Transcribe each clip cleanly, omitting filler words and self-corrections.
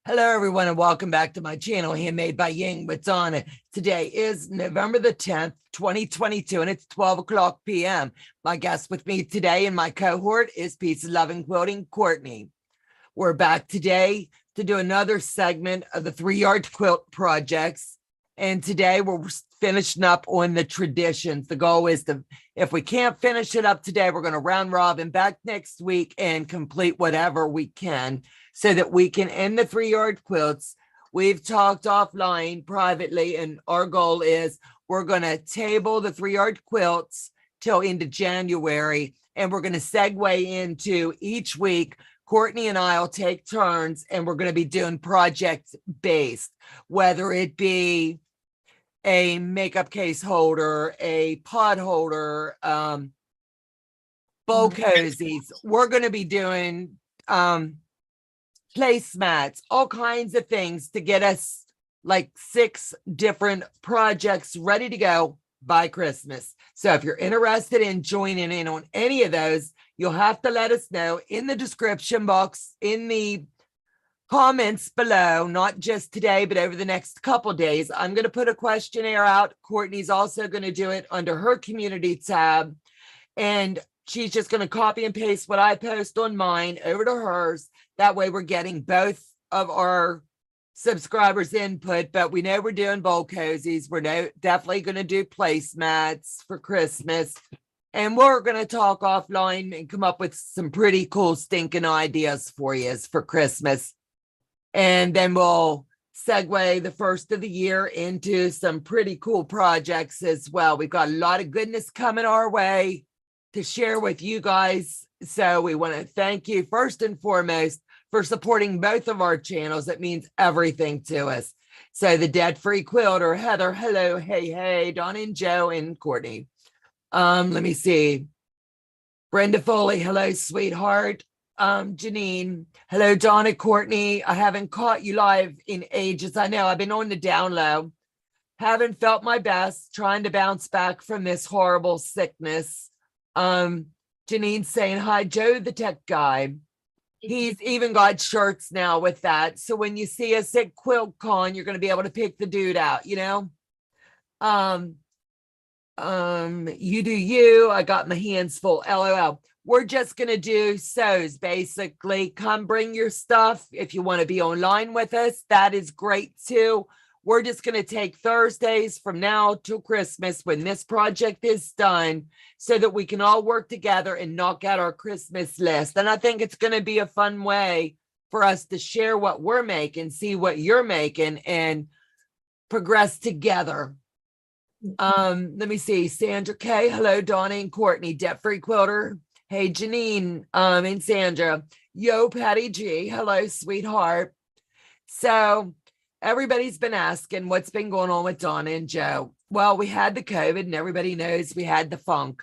Hello, everyone, and welcome back to my channel, Handmade by Ying with Donna. Today is November the 10th, 2022, and it's 12 o'clock p.m. My guest with me today in my cohort is Peace of Love and Quilting, Courtney. We're back today to do another segment of the 3-Yard Quilt projects. And today we're finishing up on the traditions. The goal is to, if we can't finish it up today, we're going to round robin back next week and complete whatever we can, so that we can end the 3-yard quilts. We've talked offline privately, and our goal is we're going to table the 3-yard quilts till into January, and we're going to segue into each week. Courtney and I will take turns, and we're going to be doing project-based, whether it be a makeup case holder, a pod holder, bow cozies. We're going to be doing placemats, all kinds of things to get us like 6 different projects ready to go by Christmas. So if you're interested in joining in on any of those, you'll have to let us know in the description box, in the comments below, not just today, but over the next couple days. I'm going to put a questionnaire out. Courtney's also going to do it under her community tab. And she's just going to copy and paste what I post on mine over to hers. That way we're getting both of our subscribers' input, but we know we're doing bowl cozies. We're definitely going to do placemats for Christmas. And we're going to talk offline and come up with some pretty cool stinking ideas for you for Christmas. And then we'll segue the first of the year into some pretty cool projects as well. We've got a lot of goodness coming our way to share with you guys. So we want to thank you first and foremost for supporting both of our channels. It means everything to us. So the Debt Free Quilter, Heather, hello, hey, Donna and Joe and Courtney. Let me see. Brenda Foley, hello, sweetheart. Janine, hello, Donna, Courtney. I haven't caught you live in ages. I know I've been on the down low. Haven't felt my best, trying to bounce back from this horrible sickness. Janine saying, hi, Joe, the tech guy. He's even got shirts now with that. So when you see us at QuiltCon, you're going to be able to pick the dude out, you know? You do you. I got my hands full. LOL. We're just going to do sews, basically. Come bring your stuff. If you want to be online with us, that is great too. We're just going to take Thursdays from now till Christmas when this project is done, so that we can all work together and knock out our Christmas list. And I think it's going to be a fun way for us to share what we're making, see what you're making, and progress together. Let me see. Sandra K. Hello, Donna and Courtney. Debt Free Quilter. Hey, Janine and Sandra. Yo, Patty G. Hello, sweetheart. So everybody's been asking what's been going on with Donna and Joe. Well, we had the COVID, and everybody knows we had the funk.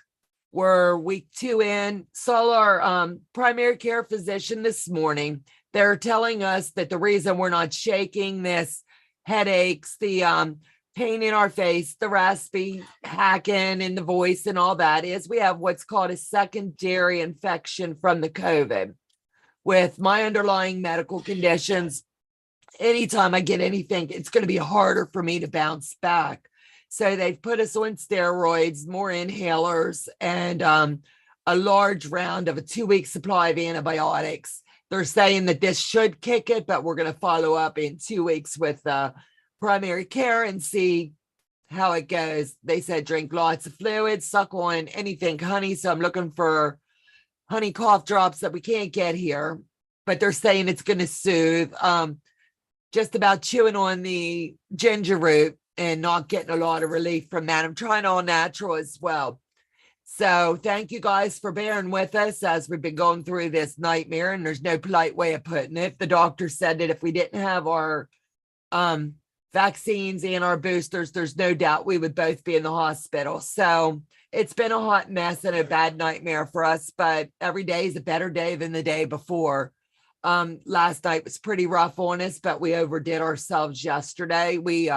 We're week 2 in. Saw our primary care physician this morning. They're telling us that the reason we're not shaking, this headaches, the pain in our face, the raspy hacking in the voice and all that, is we have what's called a secondary infection from the COVID. With my underlying medical conditions, anytime I get anything, it's going to be harder for me to bounce back. So they've put us on steroids, more inhalers, and a large round of a 2-week supply of antibiotics. They're saying that this should kick it, but we're going to follow up in 2 weeks with primary care and see how it goes. They said drink lots of fluids, suck on anything honey. So I'm looking for honey cough drops that we can't get here, but they're saying it's going to soothe. Just about chewing on the ginger root and not getting a lot of relief from that. I'm trying all natural as well. So thank you guys for bearing with us as we've been going through this nightmare, and there's no polite way of putting it. The doctor said that if we didn't have our vaccines and our boosters, there's no doubt we would both be in the hospital. So it's been a hot mess and a bad nightmare for us, but every day is a better day than the day before. Last night was pretty rough on us, but we overdid ourselves yesterday. We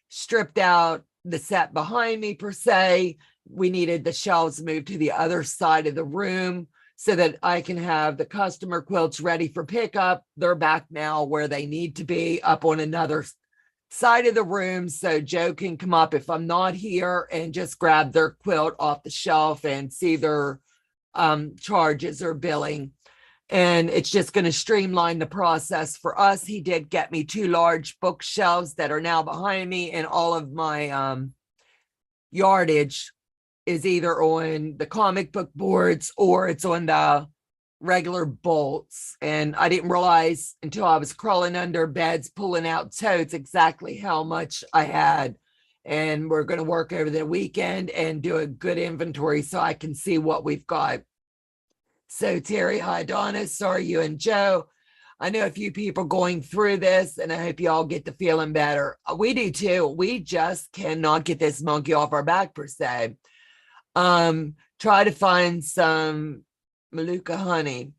stripped out the set behind me per se. We needed the shelves moved to the other side of the room so that I can have the customer quilts ready for pickup. They're back now where they need to be, up on another side of the room, so Joe can come up if I'm not here and just grab their quilt off the shelf and see their charges or billing. And it's just going to streamline the process for us. He did get me 2 large bookshelves that are now behind me, and all of my yardage is either on the comic book boards or it's on the regular bolts. And I didn't realize until I was crawling under beds, pulling out totes, exactly how much I had. And we're going to work over the weekend and do a good inventory so I can see what we've got. So Terry, hi Donna, sorry you and Joe. I know a few people going through this, and I hope you all get to feeling better. We do too. We just cannot get this monkey off our back per se. Try to find some Manuka honey.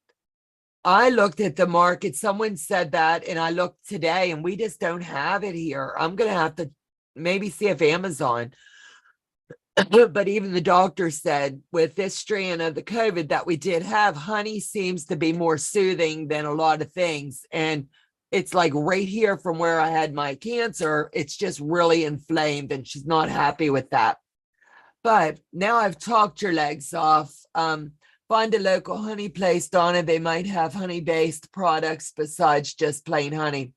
I looked at the market. Someone said that, and I looked today, and we just don't have it here. I'm going to have to maybe see if Amazon, but even the doctor said with this strand of the COVID that we did have, honey seems to be more soothing than a lot of things. And it's like right here from where I had my cancer, it's just really inflamed, and she's not happy with that. But now I've talked your legs off. Find a local honey place, Donna. They might have honey-based products besides just plain honey.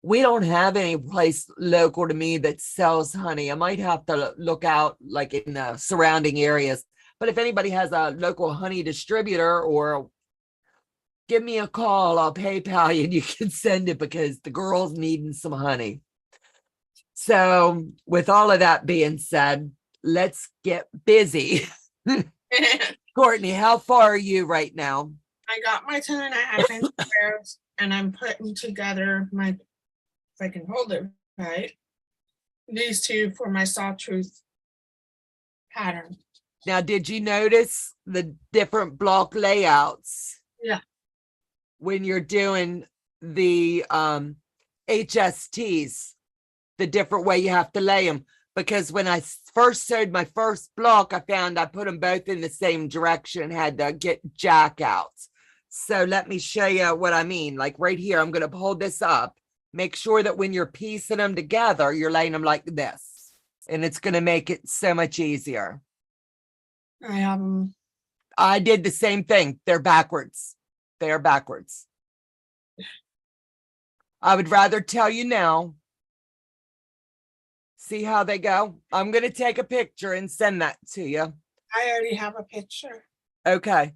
We don't have any place local to me that sells honey. I might have to look out like in the surrounding areas. But if anybody has a local honey distributor, or give me a call, I'll PayPal you and you can send it, because the girls needing some honey. So with all of that being said, let's get busy. Courtney, how far are you right now? I got my 10.5 inch squares, and I'm putting together my, if I can hold it right, these two for my sawtooth pattern. Now, did you notice the different block layouts? Yeah. When you're doing the HSTs, the different way you have to lay them. Because when I first sewed my first block, I found I put them both in the same direction and had to get jack out. So let me show you what I mean. Like right here, I'm going to hold this up. Make sure that when you're piecing them together, you're laying them like this. And it's going to make it so much easier. I did the same thing. They're backwards. They are backwards. I would rather tell you now. See how they go? I'm going to take a picture and send that to you. I already have a picture. Okay.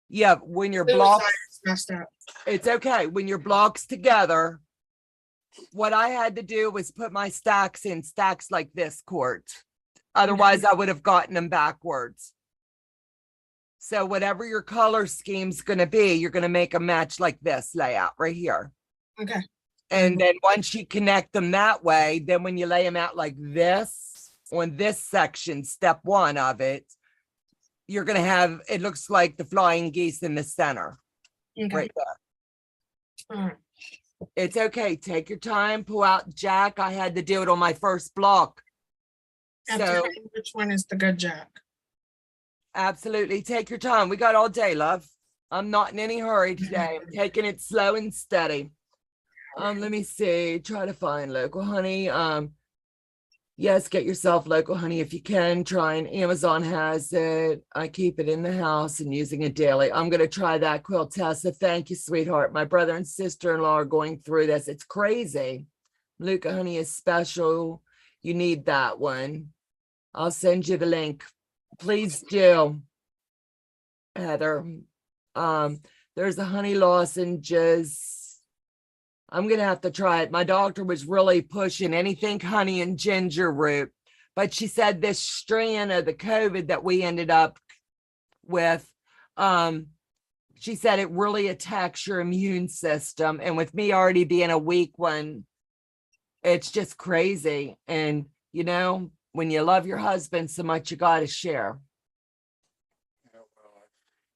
Yeah, when your blocks messed up. It's okay. When your blocks together, what I had to do was put my stacks in stacks like this, Court. Otherwise, I would have gotten them backwards. So whatever your color scheme's going to be, you're going to make a match like this layout right here. Okay. And then once you connect them that way, then when you lay them out like this on this section, step 1 of it, you're going to have, it looks like the flying geese in the center. Okay. Right there. All right. It's okay. Take your time, pull out jack. I had to do it on my first block. So which one is the good jack? Absolutely. Take your time. We got all day, love. I'm not in any hurry today. I'm taking it slow and steady. Let me see. Try to find local honey. Yes, get yourself local honey if you can. Try, and Amazon has it. I keep it in the house and using it daily. I'm going to try that, Quilt-As-You-Go. Thank you, sweetheart. My brother and sister-in-law are going through this. It's crazy. Luca honey is special. You need that one. I'll send you the link. Please do, Heather. There's a honey lozenges. I'm going to have to try it. My doctor was really pushing anything honey and ginger root, but she said this strand of the COVID that we ended up with, she said it really attacks your immune system. And with me already being a weak one, it's just crazy. And, you know, when you love your husband so much, you got to share.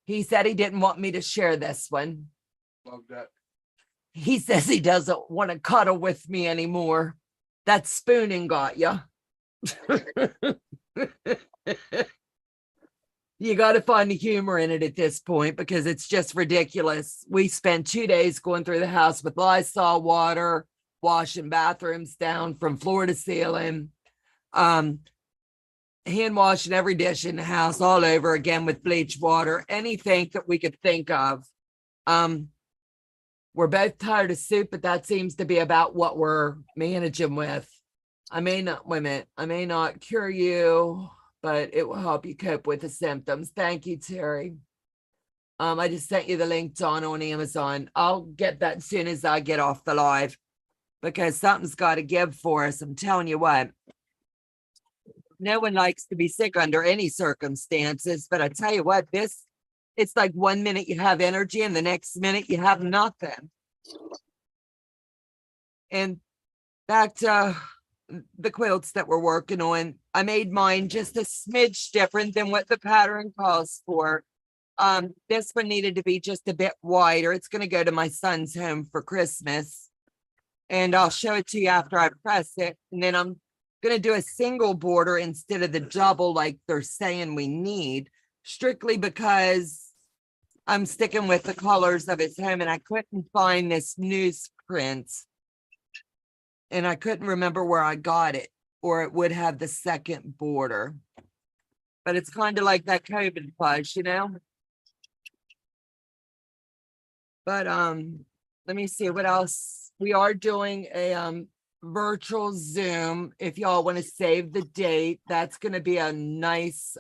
He said he didn't want me to share this one. Love that. He says he doesn't want to cuddle with me anymore. That spooning got you. You got to find the humor in it at this point because it's just ridiculous. We spent 2 days going through the house with Lysol water, washing bathrooms down from floor to ceiling, hand washing every dish in the house all over again with bleach water, anything that we could think of. We're both tired of soup, but that seems to be about what we're managing with. I may not, wait a minute, I may not cure you, but it will help you cope with the symptoms. Thank you, Terry. I just sent you the link, Donna, on Amazon. I'll get that as soon as I get off the live because something's got to give for us. I'm telling you what. No one likes to be sick under any circumstances, but I tell you what, it's like 1 minute you have energy and the next minute you have nothing. And back to the quilts that we're working on. I made mine just a smidge different than what the pattern calls for. This one needed to be just a bit wider. It's going to go to my son's home for Christmas. And I'll show it to you after I press it. And then I'm going to do a single border instead of the double like they're saying we need, strictly because I'm sticking with the colors of his home and I couldn't find this newsprint. And I couldn't remember where I got it, or it would have the second border. But it's kind of like that COVID fudge, you know? But let me see what else. We are doing a virtual Zoom. If y'all want to save the date, that's going to be a nice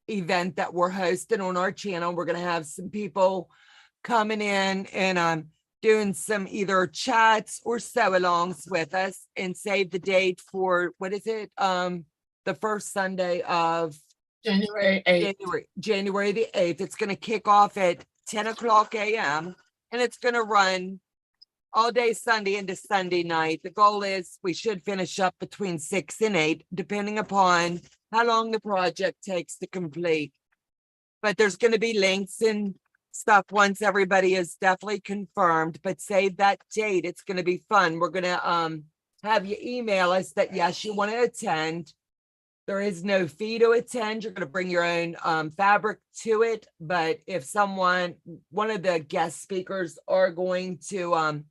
event that we're hosting on our channel. We're going to have some people coming in and doing some either chats or sew-alongs with us, and save the date for, what is it? The first Sunday of January 8th. January the 8th. It's going to kick off at 10 o'clock a.m. and it's going to run all day Sunday into Sunday night. The goal is we should finish up between 6 and 8, depending upon how long the project takes to complete. But there's going to be links and stuff once everybody is definitely confirmed, but save that date. It's going to be fun. We're going to have you email us that yes, you want to attend. There is no fee to attend. You're going to bring your own fabric to it. But if one of the guest speakers are going to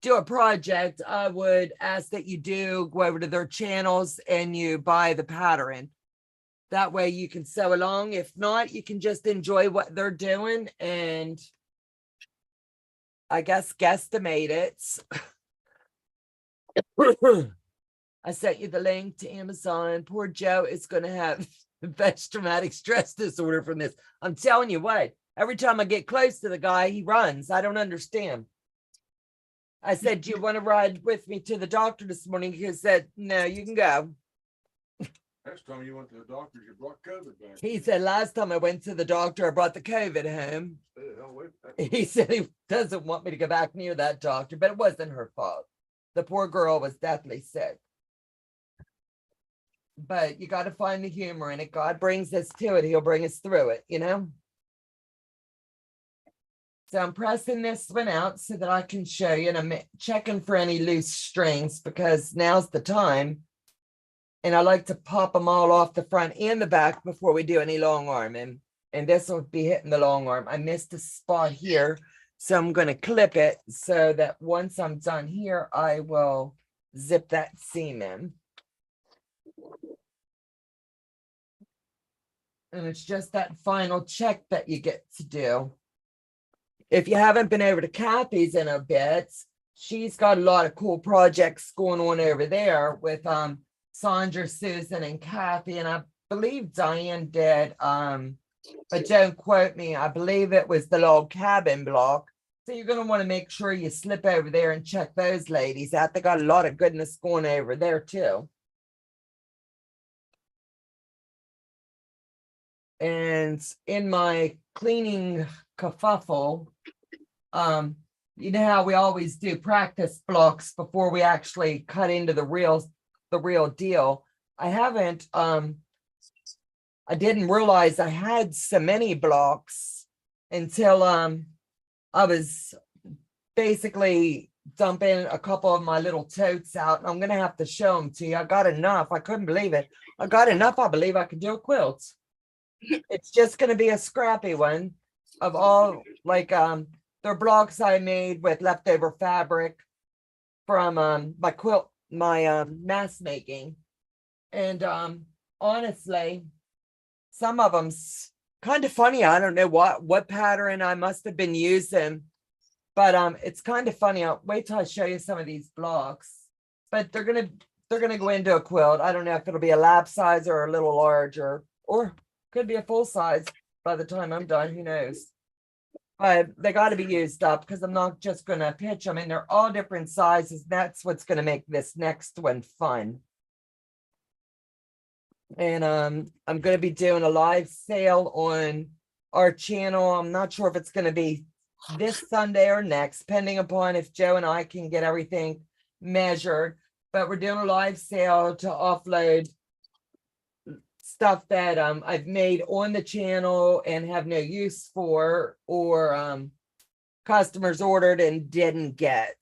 do a project, I would ask that you do go over to their channels and you buy the pattern. That way you can sew along. If not, you can just enjoy what they're doing and I guess guesstimate it. I sent you the link to Amazon. Poor Joe is going to have post-traumatic stress disorder from this. I'm telling you what, every time I get close to the guy, he runs. I don't understand. I said, do you want to ride with me to the doctor this morning? He said, no, you can go. Next time you went to the doctor, you brought COVID back. He said, last time I went to the doctor, I brought the COVID home. He said he doesn't want me to go back near that doctor, but it wasn't her fault. The poor girl was deathly sick. But you got to find the humor in it. God brings us to it. He'll bring us through it, you know? So I'm pressing this one out so that I can show you, and I'm checking for any loose strings because now's the time. And I like to pop them all off the front and the back before we do any long arming. And this will be hitting the long arm. I missed a spot here, so I'm going to clip it so that once I'm done here, I will zip that seam in. And it's just that final check that you get to do. If you haven't been over to Kathy's in a bit, she's got a lot of cool projects going on over there with Sandra, Susan, and Kathy, and I believe Diane did, but don't quote me. I believe it was the log cabin block. So you're going to want to make sure you slip over there and check those ladies out. They got a lot of goodness going over there too. And in my cleaning kerfuffle, you know how we always do practice blocks before we actually cut into the real deal. I haven't, I didn't realize I had so many blocks until I was basically dumping a couple of my little totes out, and I'm gonna have to show them to you. I got enough. I couldn't believe it. I got enough. I believe I could do a quilt. It's just gonna be a scrappy one of all, like, they're blocks I made with leftover fabric from, my quilt, my, mask making. And, honestly, some of them's kind of funny. I don't know what pattern I must have been using, but, it's kind of funny. I'll wait till I show you some of these blocks, but they're gonna go into a quilt. I don't know if it'll be a lap size or a little larger, or could be a full size by the time I'm done, who knows? But they got to be used up because I'm not just gonna pitch them, and they're all different sizes. That's what's gonna make this next one fun. And I'm gonna be doing a live sale on our channel. I'm not sure if it's gonna be this Sunday or next, depending upon if Joe and I can get everything measured. But we're doing a live sale to offload stuff that I've made on the channel and have no use for, or customers ordered and didn't get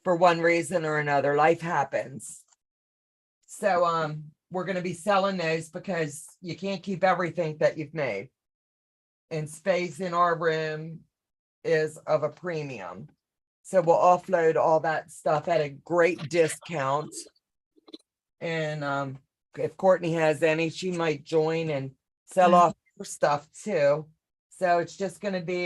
for one reason or another. Life happens. So we're going to be selling those because you can't keep everything that you've made. And space in our room is of a premium. So we'll offload all that stuff at a great discount. And if Courtney has any, she might join and sell off her stuff too. So it's just going to be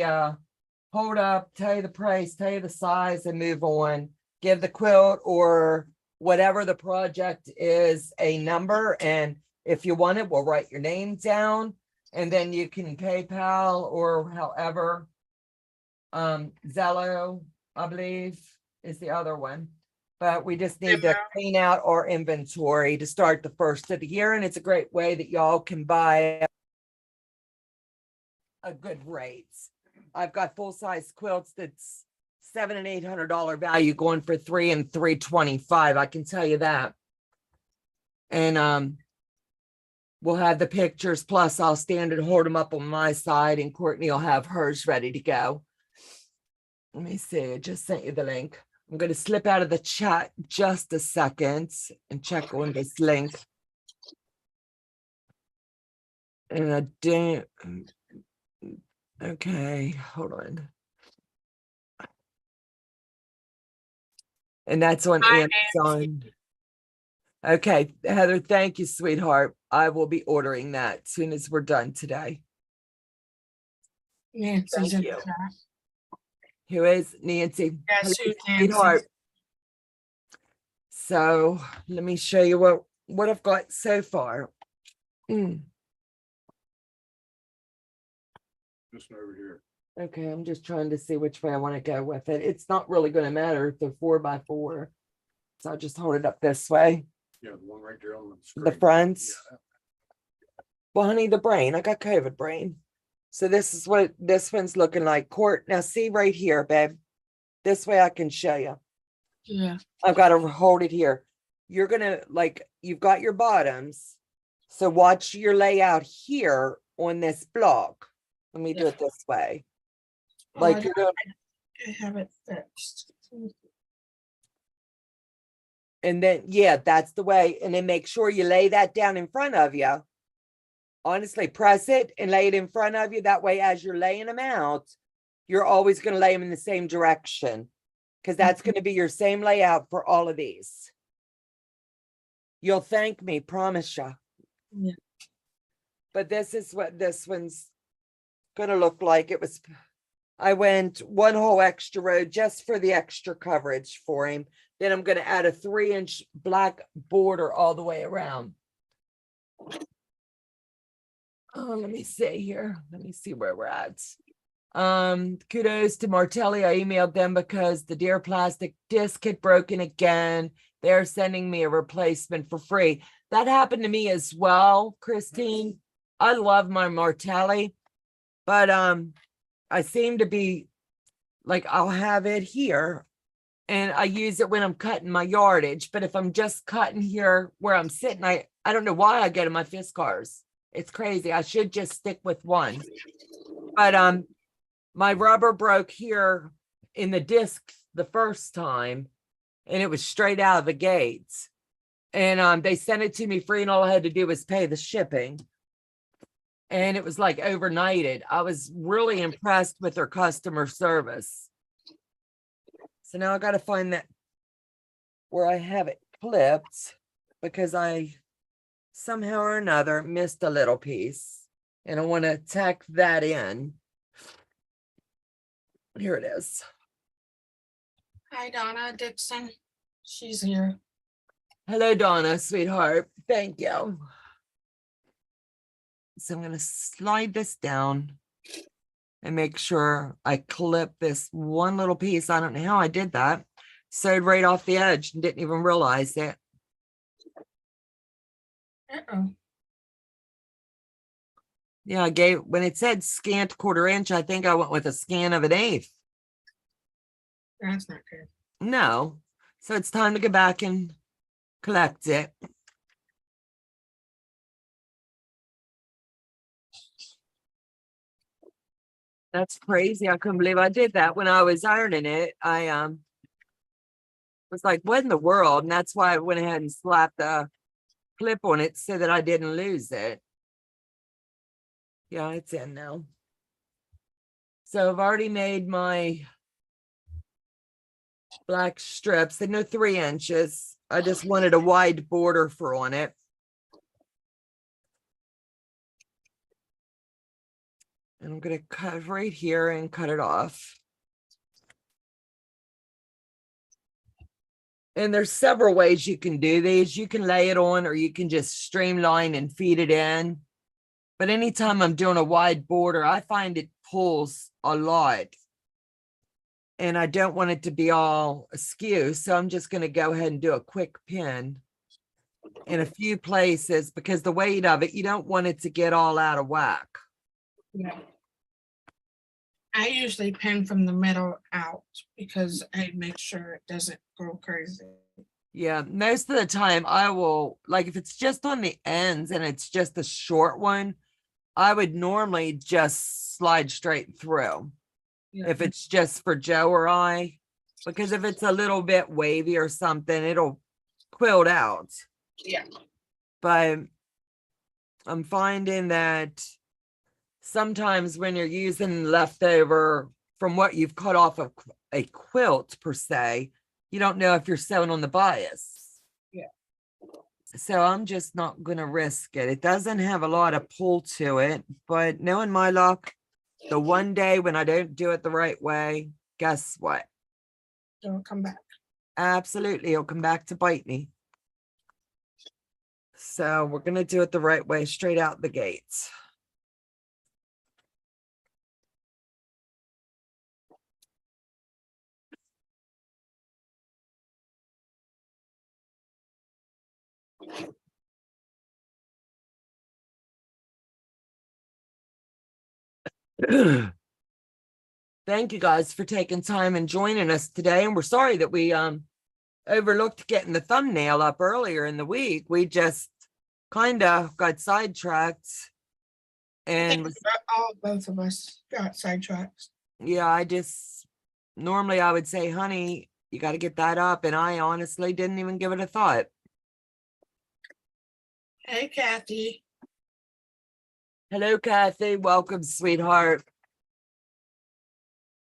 hold up, tell you the price, tell you the size, and move on. Give the quilt or whatever the project is a number, and if you want it, we'll write your name down, and then you can PayPal or however. Zello, I believe, is the other one. But we just need to clean out our inventory to start the first of the year. And it's a great way that y'all can buy a good rate. I've got full-size quilts that's $700 and $800 value going for $300 and $325. I can tell you that. And we'll have the pictures, plus I'll stand and hold them up on my side, and Courtney will have hers ready to go. Let me see. I just sent you the link. I'm going to slip out of the chat just a second and check on this link. And I didn't. Okay, hold on. And that's on Amazon. Okay, Heather, thank you, sweetheart. I will be ordering that as soon as we're done today. Nancy's in the chat. Who is Nancy? Yes, Hello, Nancy. sweetheart. So let me show you what I've got so far. Just over here. Okay, I'm just trying to see which way I want to go with it. It's not really going to matter if they're 4x4. So I'll just hold it up this way. Yeah, the one right there on the screen. The fronts. Yeah. Well, honey, the brain. I got COVID brain. So this is what this one's looking like. Court. Now see right here, babe. This way I can show you. Yeah. I've got to hold it here. You're going to, like, you've got your bottoms. So watch your layout here on this block. Let me do it this way. Like you're going, I have it fixed. and then, yeah, that's the way. And then make sure you lay that down in front of you. Honestly, press it and lay it in front of you. That way, as you're laying them out, you're always going to lay them in the same direction, because that's going to be your same layout for all of these. You'll thank me, promise you. Yeah. But this is what this one's going to look like. I went one whole extra row just for the extra coverage for him. Then I'm going to add a 3-inch black border all the way around. Oh, let me see here. Let me see where we're at. Kudos to Martelli. I emailed them because the dear plastic disc had broken again. They're sending me a replacement for free. That happened to me as well, Christine. I love my Martelli, but I seem to be like, I'll have it here and I use it when I'm cutting my yardage. But if I'm just cutting here where I'm sitting, I don't know why I get in my fist cars. It's crazy. I should just stick with one. But my rubber broke here in the disc the first time, and it was straight out of the gates. And they sent it to me free, and all I had to do was pay the shipping. and it was like overnighted. I was really impressed with their customer service. So now I got to find that where I have it clipped, because I somehow or another missed a little piece, and I want to tack that in. Here it is. Hi, Donna Dixon. She's here. Hello, Donna, sweetheart. Thank you. So I'm going to slide this down and make sure I clip this one little piece. I don't know how I did that. Sewed right off the edge and didn't even realize it. Uh-oh. Yeah, when it said scant 1/4 inch, I think I went with a scan of 1/8. That's not good. No. So it's time to go back and collect it. That's crazy. I couldn't believe I did that when I was ironing it. I was like, what in the world? And that's why I went ahead and slapped the clip on it so that I didn't lose it. Yeah, it's in now. So I've already made my black strips. They're no 3 inches. I just wanted a wide border for on it. And I'm going to cut right here and cut it off. And there's several ways you can do these. You can lay it on, or you can just streamline and feed it in. But anytime I'm doing a wide border, I find it pulls a lot. And I don't want it to be all askew. So I'm just going to go ahead and do a quick pin in a few places, because the weight of it, you don't want it to get all out of whack. Yeah. I usually pin from the middle out because I make sure it doesn't go crazy. Yeah, most of the time I will, like if it's just on the ends and it's just a short one, I would normally just slide straight through. Yeah. If it's just for Joe or I, because if it's a little bit wavy or something, it'll quilt out. Yeah. But I'm finding that sometimes when you're using leftover from what you've cut off of a quilt per se, you don't know if you're sewing on the bias. Yeah. So I'm just not going to risk it. It doesn't have a lot of pull to it, but knowing my luck, the one day when I don't do it the right way, guess what? Don't come back. Absolutely, it'll come back to bite me. So we're going to do it the right way, straight out the gates. Thank you guys for taking time and joining us today. And we're sorry that we overlooked getting the thumbnail up earlier in the week. We just kind of got sidetracked. And Both of us got sidetracked. yeah, I just normally I would say, honey, you got to get that up. And I honestly didn't even give it a thought. Hey, Kathy. Hello, Kathy. Welcome, sweetheart.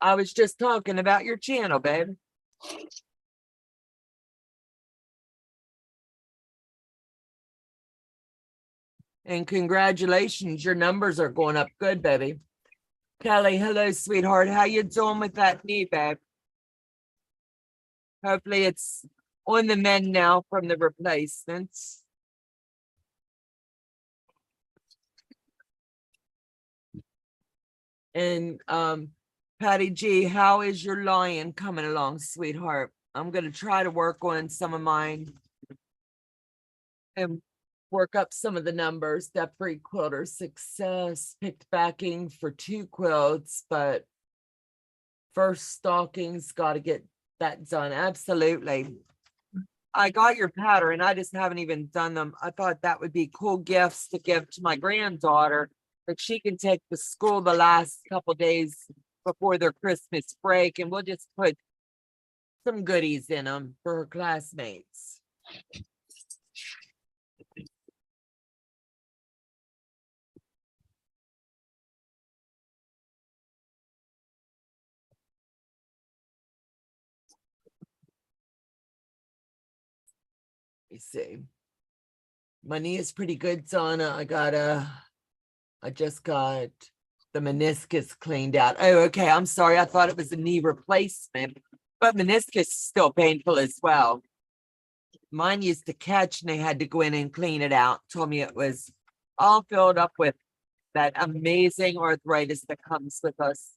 I was just talking about your channel, babe. And congratulations, your numbers are going up good, baby. Kelly, hello, sweetheart. How you doing with that knee, babe? Hopefully it's on the mend now from the replacements. And Patty G, how is your lion coming along, sweetheart? I'm going to try to work on some of mine and work up some of the numbers. Step-free quilter success, picked backing for 2 quilts, but first stockings, got to get that done. Absolutely. I got your pattern. I just haven't even done them. I thought that would be cool gifts to give to my granddaughter, that she can take to school the last couple days before their Christmas break, and we'll just put some goodies in them for her classmates. me see. My knee is pretty good, Donna. I just got the meniscus cleaned out. Oh, okay. I'm sorry. I thought it was a knee replacement, but meniscus is still painful as well. Mine used to catch and they had to go in and clean it out. Told me it was all filled up with that amazing arthritis that comes with us.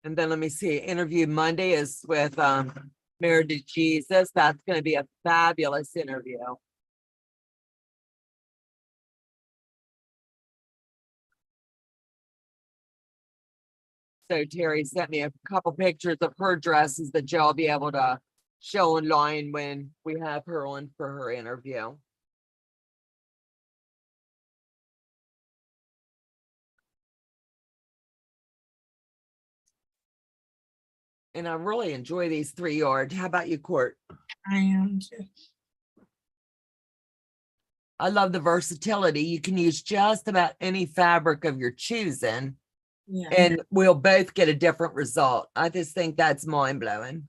And then let me see, interview Monday is with Mitered-Jesus. That's going to be a fabulous interview. So Terry sent me a couple pictures of her dresses that you'll be able to show online when we have her on for her interview. And I really enjoy these 3-yard. How about you, Court? I am too. I love the versatility. You can use just about any fabric of your choosing, Yeah. and we'll both get a different result. I just think that's mind blowing.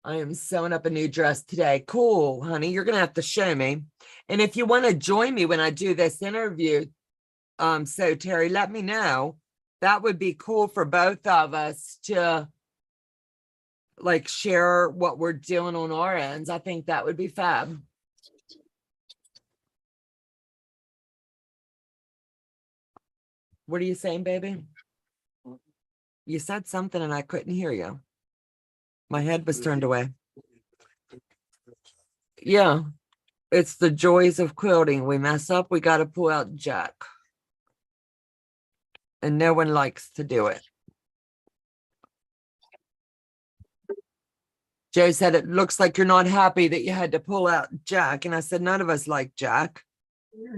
I am sewing up a new dress today. Cool, honey. You're going to have to show me. And if you want to join me when I do this interview, so Terry, let me know. That would be cool for both of us to like share what we're doing on our ends. I think that would be fab. What are you saying, baby? You said something and I couldn't hear you. My head was turned away. Yeah, it's the joys of quilting. We mess up, we got to pull out Jack. And no one likes to do it. Joe said, it looks like you're not happy that you had to pull out Jack. And I said, none of us like Jack,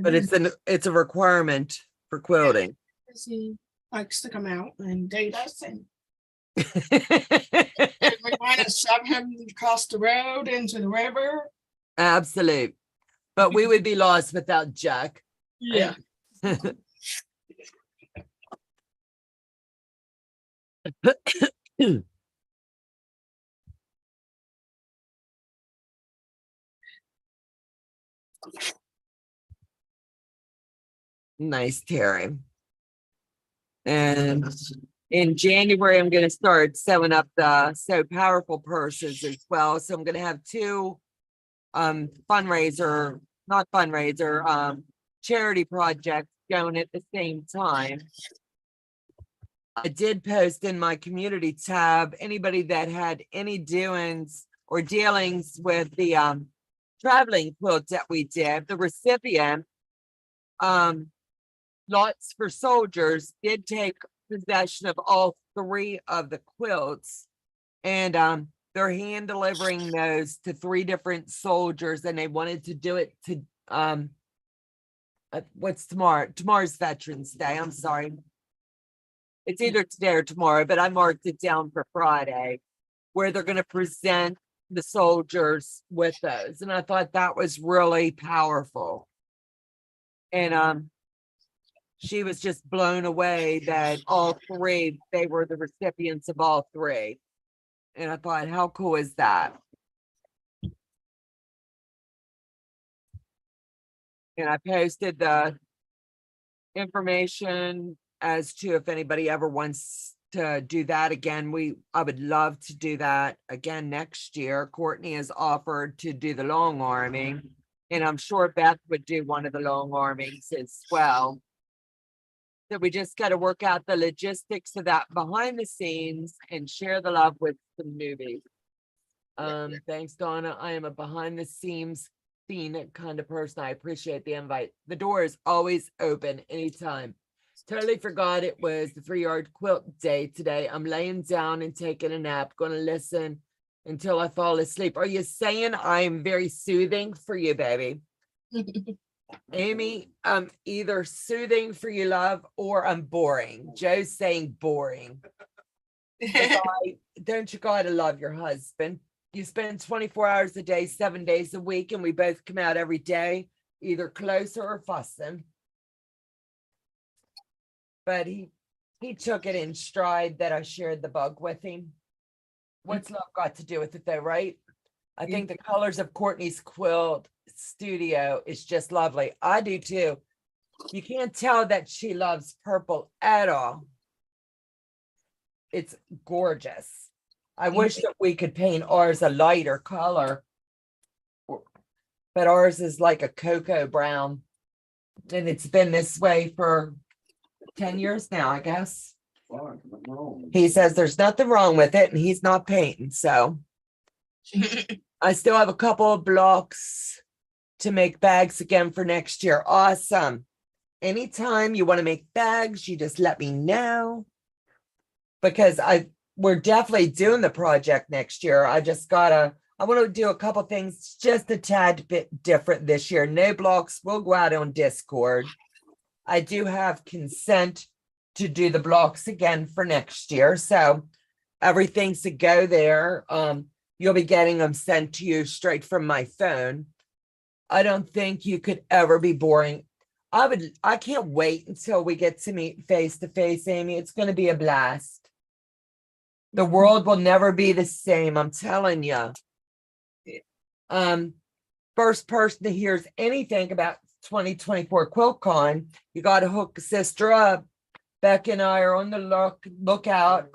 but it's a requirement for quilting. He likes to come out and date us, and we want to shove him across the road into the river. Absolute. But we would be lost without Jack. Yeah. Nice, Terry. And in January, I'm going to start sewing up the So Powerful purses as well. So I'm going to have two charity projects going at the same time. I did post in my community tab, anybody that had any doings or dealings with the traveling quilt that we did, the recipient, Lots for Soldiers, did take possession of all 3 of the quilts, and they're hand delivering those to 3 different soldiers, and they wanted to do it to what's tomorrow? Tomorrow's Veterans Day. I'm sorry. It's either today or tomorrow, but I marked it down for Friday, where they're going to present the soldiers with those. And I thought that was really powerful. And she was just blown away that all 3, they were the recipients of all 3. And I thought, how cool is that? And I posted the information as to if anybody ever wants to do that again. I would love to do that again next year. Courtney has offered to do the long arming, and I'm sure Beth would do one of the long armings as well. So we just got to work out the logistics of that behind the scenes and share the love with some newbies. Thanks, Donna. I am a behind the scenes scene kind of person. I appreciate the invite. The door is always open anytime. Totally forgot it was the 3-yard quilt day today. I'm laying down and taking a nap, going to listen until I fall asleep. Are you saying I'm very soothing for you, baby? Amy, I'm either soothing for you, love, or I'm boring. Joe's saying boring. Don't you gotta love your husband? You spend 24 hours a day, 7 days a week, and we both come out every day, either closer or fussing. but he took it in stride that I shared the bug with him. What's love got to do with it though, right? I think the colors of Courtney's quilt studio is just lovely. I do too. You can't tell that she loves purple at all. It's gorgeous. I wish that we could paint ours a lighter color, but ours is like a cocoa brown. And it's been this way for 10 years now, I guess. Fine, nothing wrong. He says there's nothing wrong with it and he's not painting. So I still have a couple of blocks to make bags again for next year. Awesome. Anytime you want to make bags, you just let me know. Because we're definitely doing the project next year. I want to do a couple things just a tad bit different this year. No blocks. We'll go out on Discord. I do have consent to do the blocks again for next year. So everything's to go there. You'll be getting them sent to you straight from my phone. I don't think you could ever be boring. I can't wait until we get to meet face to face, Amy. It's going to be a blast. The world will never be the same. I'm telling you. First person that hears anything about 2024 QuiltCon, you got to hook a sister up. Beck and I are on the lookout.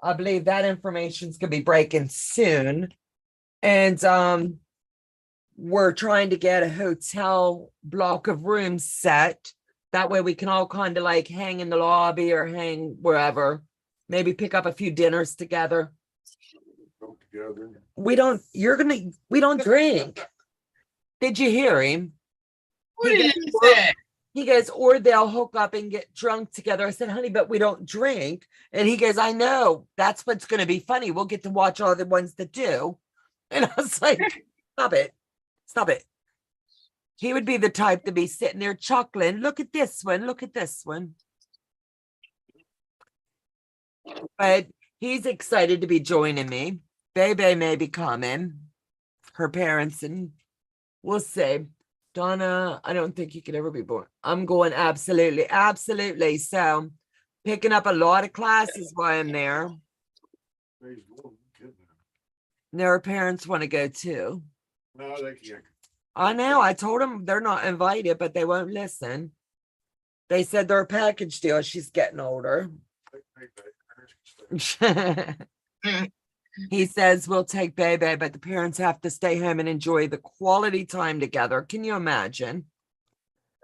I believe that information is going to be breaking soon. And we're trying to get a hotel block of rooms set. That way we can all kind of like hang in the lobby or hang wherever. Maybe pick up a few dinners together. Go together. We don't drink. Did you hear him? What He did goes, you say? He goes, or they'll hook up and get drunk together. I said, honey, but we don't drink. And he goes, I know. That's what's going to be funny. We'll get to watch all the ones that do. And I was like, stop it. Stop it. He would be the type to be sitting there chuckling. Look at this one. Look at this one. But he's excited to be joining me. Bebe may be coming. Her parents, and we'll see. Donna, I don't think you could ever be born. I'm going absolutely, absolutely. So picking up a lot of classes while I'm there. Praise the Lord, kidding. Their parents want to go too. No, they can't. I know. I told them they're not invited, but they won't listen. They said they're a package deal. She's getting older. He says we'll take Bebe, but the parents have to stay home and enjoy the quality time together. Can you imagine?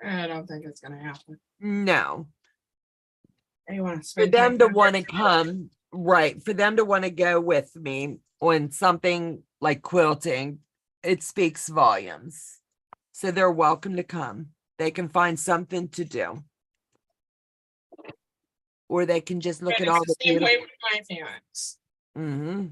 I don't think it's gonna happen. No. They want to For spend them time to together. want to come, right? For them to want to go with me on something like quilting, it speaks volumes. So they're welcome to come. They can find something to do. Or they can just look But at it's all the the same beautiful. way with my parents. Mm-hmm.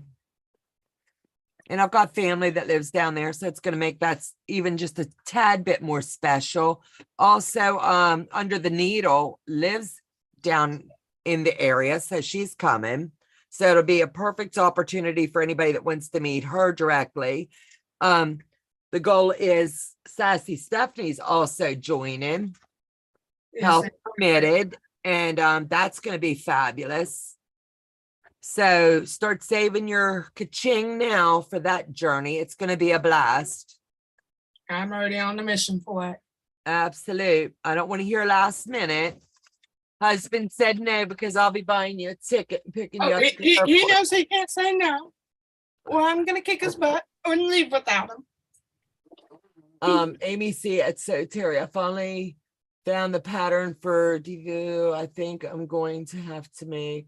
And I've got family that lives down there, so it's going to make that even just a tad bit more special. Also, Under the Needle lives down in the area, so she's coming. So it'll be a perfect opportunity for anybody that wants to meet her directly. The goal is Sassy Stephanie's also joining, health permitted, and that's going to be fabulous. So start saving your ka-ching now for that journey. It's going to be a blast. I'm already on the mission for it. Absolute. I don't want to hear last minute. Husband said no because I'll be buying you a ticket and picking you Oh, up. at the he airport. knows he can't say no. Or I'm gonna kick his butt or leave without him. Amy C at So Terry, I finally found the pattern for Divu. I think I'm going to have to make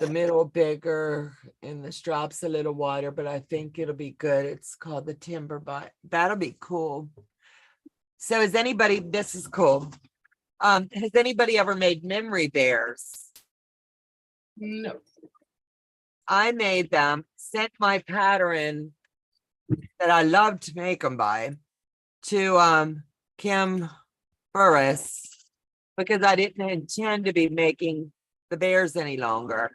the middle bigger and the straps a little wider, but I think it'll be good. It's called the Timber Butt. That'll be cool. So has anybody, this is cool. Has anybody ever made memory bears? No. I made them, sent my pattern that I love to make them by to Kim Burris because I didn't intend to be making the bears any longer.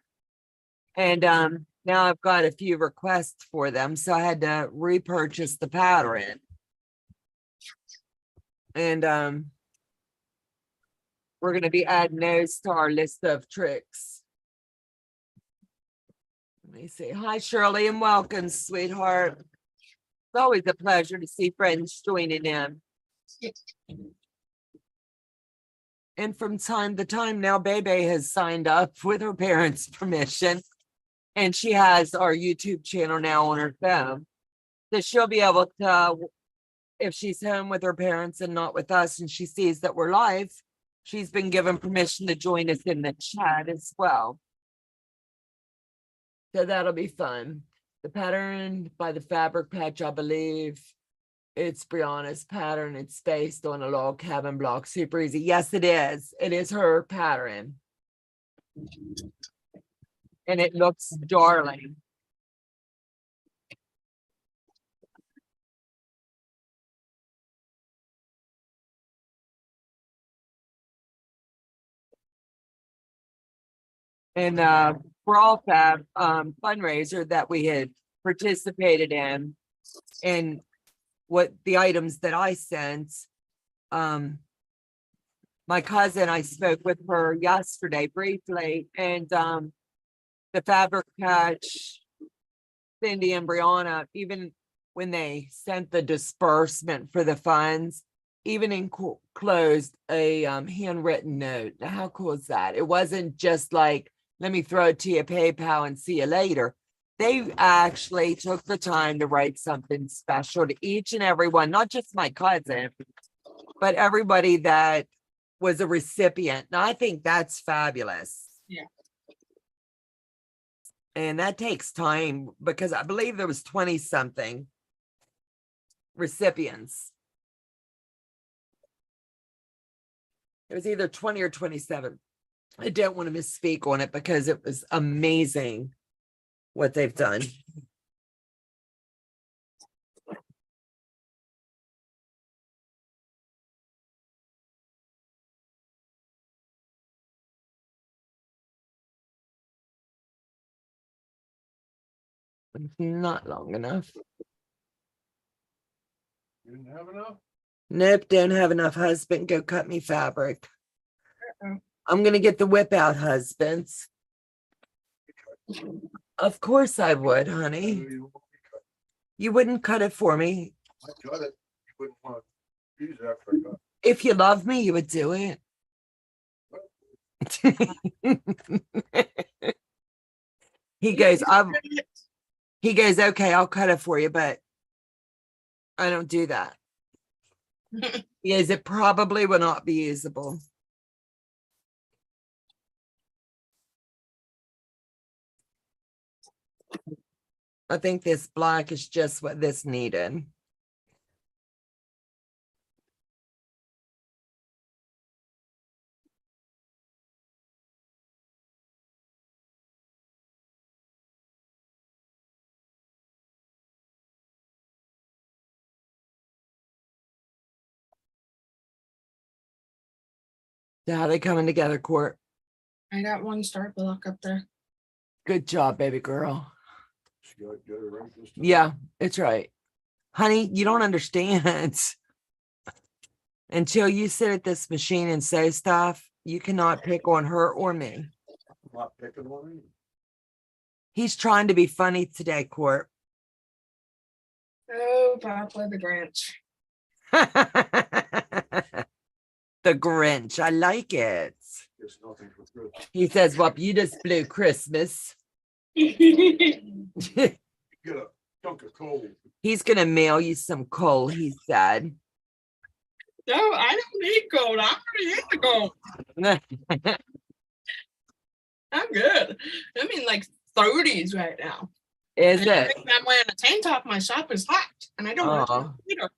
And now I've got a few requests for them, so I had to repurchase the pattern. And We're going to be adding those to our list of tricks. Let me see. Hi, Shirley, and welcome, sweetheart. It's always a pleasure to see friends joining in. And from time to time now, Bebe has signed up with her parents' permission. And she has our YouTube channel now on her phone. So she'll be able to, if she's home with her parents and not with us, and she sees that we're live, she's been given permission to join us in the chat as well. So that'll be fun. The pattern by the fabric patch, I believe it's Brianna's pattern. It's based on a log cabin block. Super easy. Yes, it is. It is her pattern. And it looks darling. And for all fab fundraiser that we had participated in, and what the items that I sent, my cousin, I spoke with her yesterday briefly, and the fabric patch, Cindy and Brianna, even when they sent the disbursement for the funds, even enclosed a handwritten note. Now, how cool is that? It wasn't just like, let me throw it to you, PayPal, and see you later. They actually took the time to write something special to each and every one, not just my cousin, but everybody that was a recipient. And I think that's fabulous. Yeah. And that takes time because I believe there was 20 something recipients. It was either 20 or 27. I don't want to misspeak on it because it was amazing what they've done. Not long enough. You didn't have enough? Nope, don't have enough. Husband, go cut me fabric. Uh-oh. I'm gonna get the whip out, husbands. Of course I would, honey. You want me to cut? You wouldn't cut it for me. I cut it. You wouldn't want to use it after I cut. If you love me, you would do it. He goes, he goes, okay, I'll cut it for you, but I don't do that. He goes, it probably will not be usable. I think this black is just what this needed. So how they coming together, Court? I got one start block up there. Good job, baby girl. She got it right this time. Yeah, it's right. Honey, you don't understand. Until you sit at this machine and say stuff, you cannot pick on her or me. I'm not picking on you. He's trying to be funny today, Court. Oh, Papa the Grinch. The Grinch. I like it. It's nothing for good. He says, well, you just blew Christmas. Get a chunk of coal. He's going to mail you some coal, he said. No, I don't need gold. I already hit the gold. I'm good. I'm in like 30s right now. Is And I it? think I'm wearing a tank top. My shop is hot, and I don't want to Aw. turn off the heater.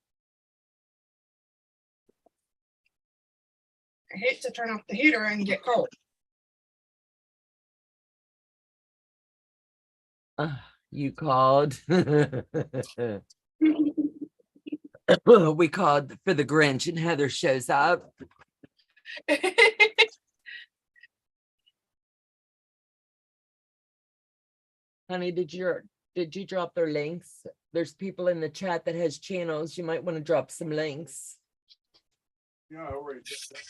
I hate to turn off the heater and get cold. You called. We called for the Grinch and Heather shows up. Honey, did you drop their links? There's people in the chat that has channels. You might want to drop some links. Yeah, I already did that.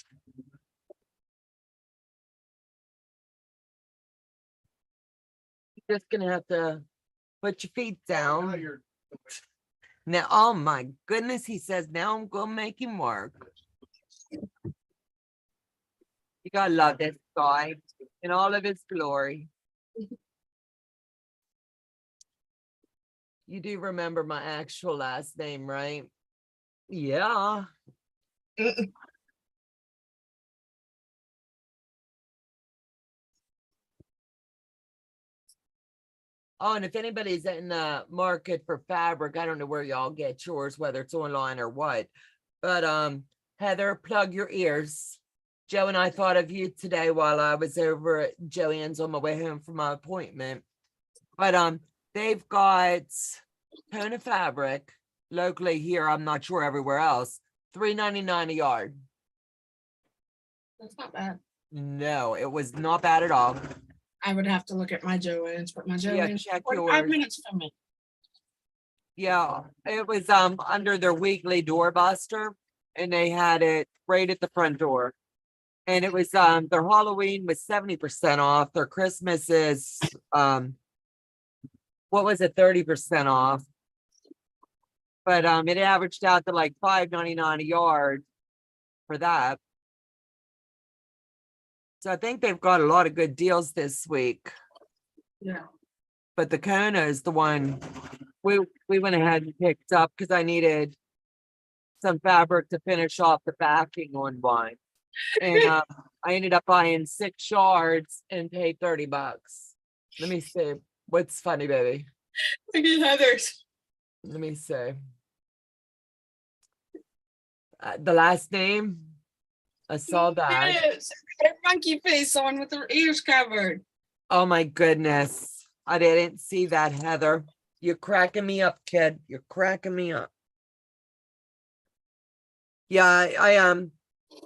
Just gonna have to put your feet Now down. you're. Now, oh my goodness, he says, now I'm gonna make him work. You gotta love this guy in all of his glory. You do remember my actual last name, right? Yeah. Oh, and if anybody's in the market for fabric, I don't know where y'all get yours, whether it's online or what. But Heather, plug your ears. Joe and I thought of you today while I was over at Joanne's on my way home from my appointment. But they've got ton of fabric locally here. I'm not sure everywhere else. $3.99 a yard. That's not bad. No, it was not bad at all. I would have to look at my Joann's, but my Yeah, Joann's check 45 yours. minutes from me. Yeah, it was under their weekly doorbuster, and they had it right at the front door. And it was their Halloween was 70% off. Their Christmas is what was it, 30% off. But it averaged out to like $5.99 a yard for that. So I think they've got a lot of good deals this week. Yeah. But the Kona is the one we went ahead and picked up because I needed some fabric to finish off the backing on one. And I ended up buying 6 yards and paid $30. Let me see. What's funny, baby? Look at Heather's. Let me see. The last name, I saw that. Yes. Her monkey face on with her ears covered. Oh my goodness. I didn't see that, Heather. You're cracking me up, kid. You're cracking me up. Yeah,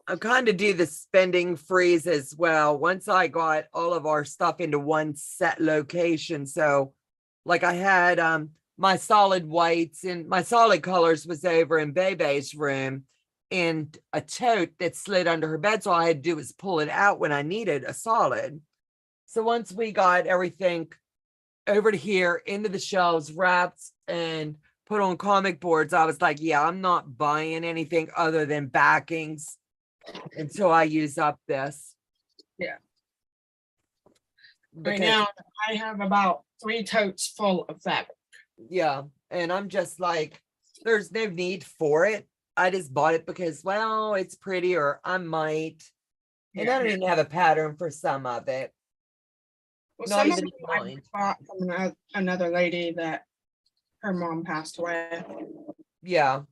I kind of do the spending freeze as well. Once I got all of our stuff into one set location. So like I had my solid whites and my solid colors was over in Bebe's room and a tote that slid under her bed. So all I had to do was pull it out when I needed a solid. So once we got everything over to here into the shelves, wrapped and put on comic boards, I was like, yeah, I'm not buying anything other than backings until I use up this. Yeah. Right Because, now, I have about 3 totes full of fabric. yeah, and I'm just like, there's no need for it. I just bought it because, well, it's pretty, or I might. And I don't even have a pattern for some of it. Well, Not some of even them I mine. bought from another lady that her mom passed away. Yeah.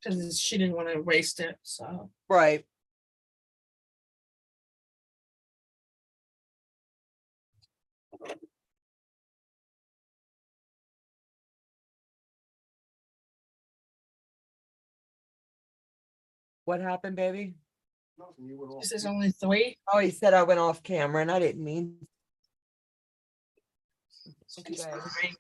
Because she didn't want to waste it. So Right. What happened, baby? Nothing, you went off. this is only 3. Oh, he said I went off camera and I didn't mean. It's Okay. fine.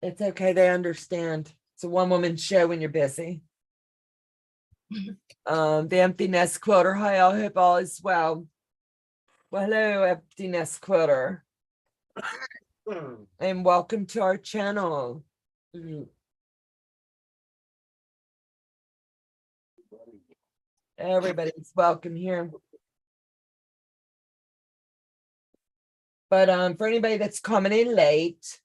It's okay. They understand. It's a one-woman show when you're busy. The empty nest quilter. Hi, I hope all is well. Well, hello, empty nest quilter. And welcome to our channel. Everybody's welcome here. But for anybody that's coming in late,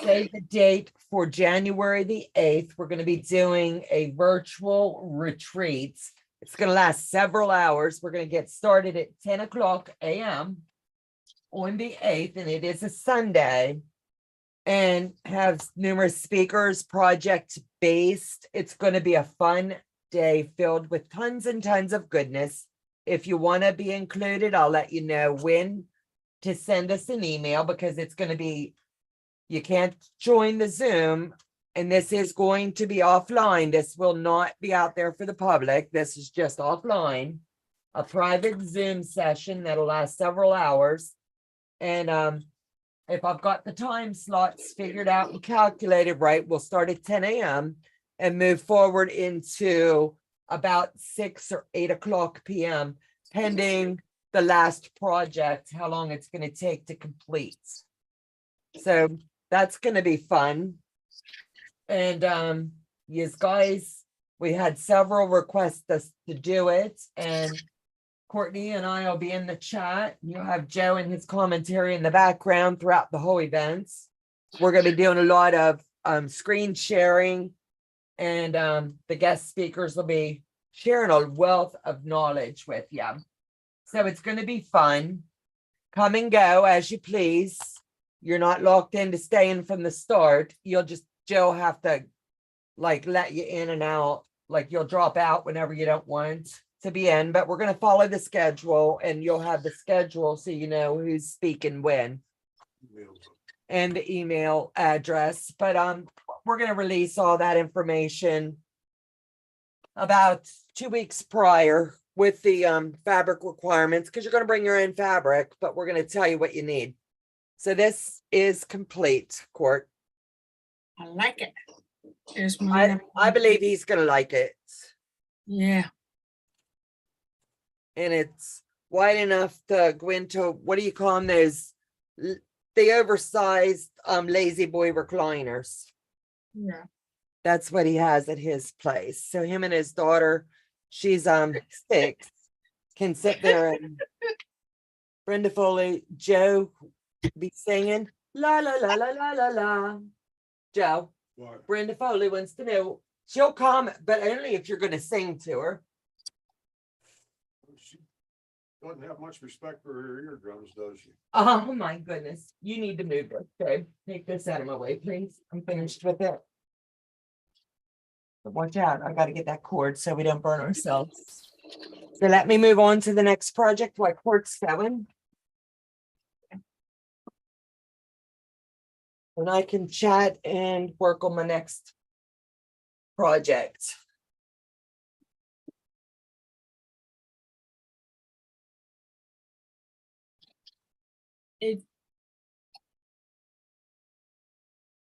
save the date for January the 8th. We're going to be doing a virtual retreat. It's going to last several hours. We're going to get started at 10 o'clock a.m. on the 8th, and it is a Sunday, and have numerous speakers, project-based. It's going to be a fun day filled with tons and tons of goodness. If you want to be included, I'll let you know when to send us an email, because it's going to be, you can't join the Zoom, and this is going to be offline. This will not be out there for the public. This is just offline, a private Zoom session that'll last several hours. And if I've got the time slots figured out and calculated right, we'll start at 10 a.m. and move forward into about 6 or 8 o'clock p.m., pending the last project, how long it's going to take to complete. So that's going to be fun. And yes, guys, we had several requests us to do it, and Courtney and I will be in the chat. You'll have Joe and his commentary in the background throughout the whole events. We're going to be doing a lot of screen sharing, and the guest speakers will be sharing a wealth of knowledge with you. So it's going to be fun. Come and go as you please. You're not locked into staying from the start. Joe have to like let you in and out. Like you'll drop out whenever you don't want to be in, but we're going to follow the schedule, and you'll have the schedule so you know who's speaking when and the email address. But we're going to release all that information about 2 weeks prior with the fabric requirements, because you're going to bring your own fabric, but we're going to tell you what you need. So this is complete, Court. I like it. Here's I believe he's going to like it. Yeah. And it's wide enough to go into, what do you call them? Those, the oversized lazy boy recliners. Yeah. That's what he has at his place. So him and his daughter, she's 6, can sit there, and Brenda Foley, Joe be singing la la la la la la la. Joe, What? Brenda Foley wants to know, she'll come, but only if you're going to sing to her. She doesn't have much respect for her eardrums, does she? Oh my goodness, you need to move it. Okay, take this out of my way, please. I'm finished with it. But watch out, I got to get that cord so we don't burn ourselves. So let me move on to the next project while Court's going. And I can chat and work on my next project.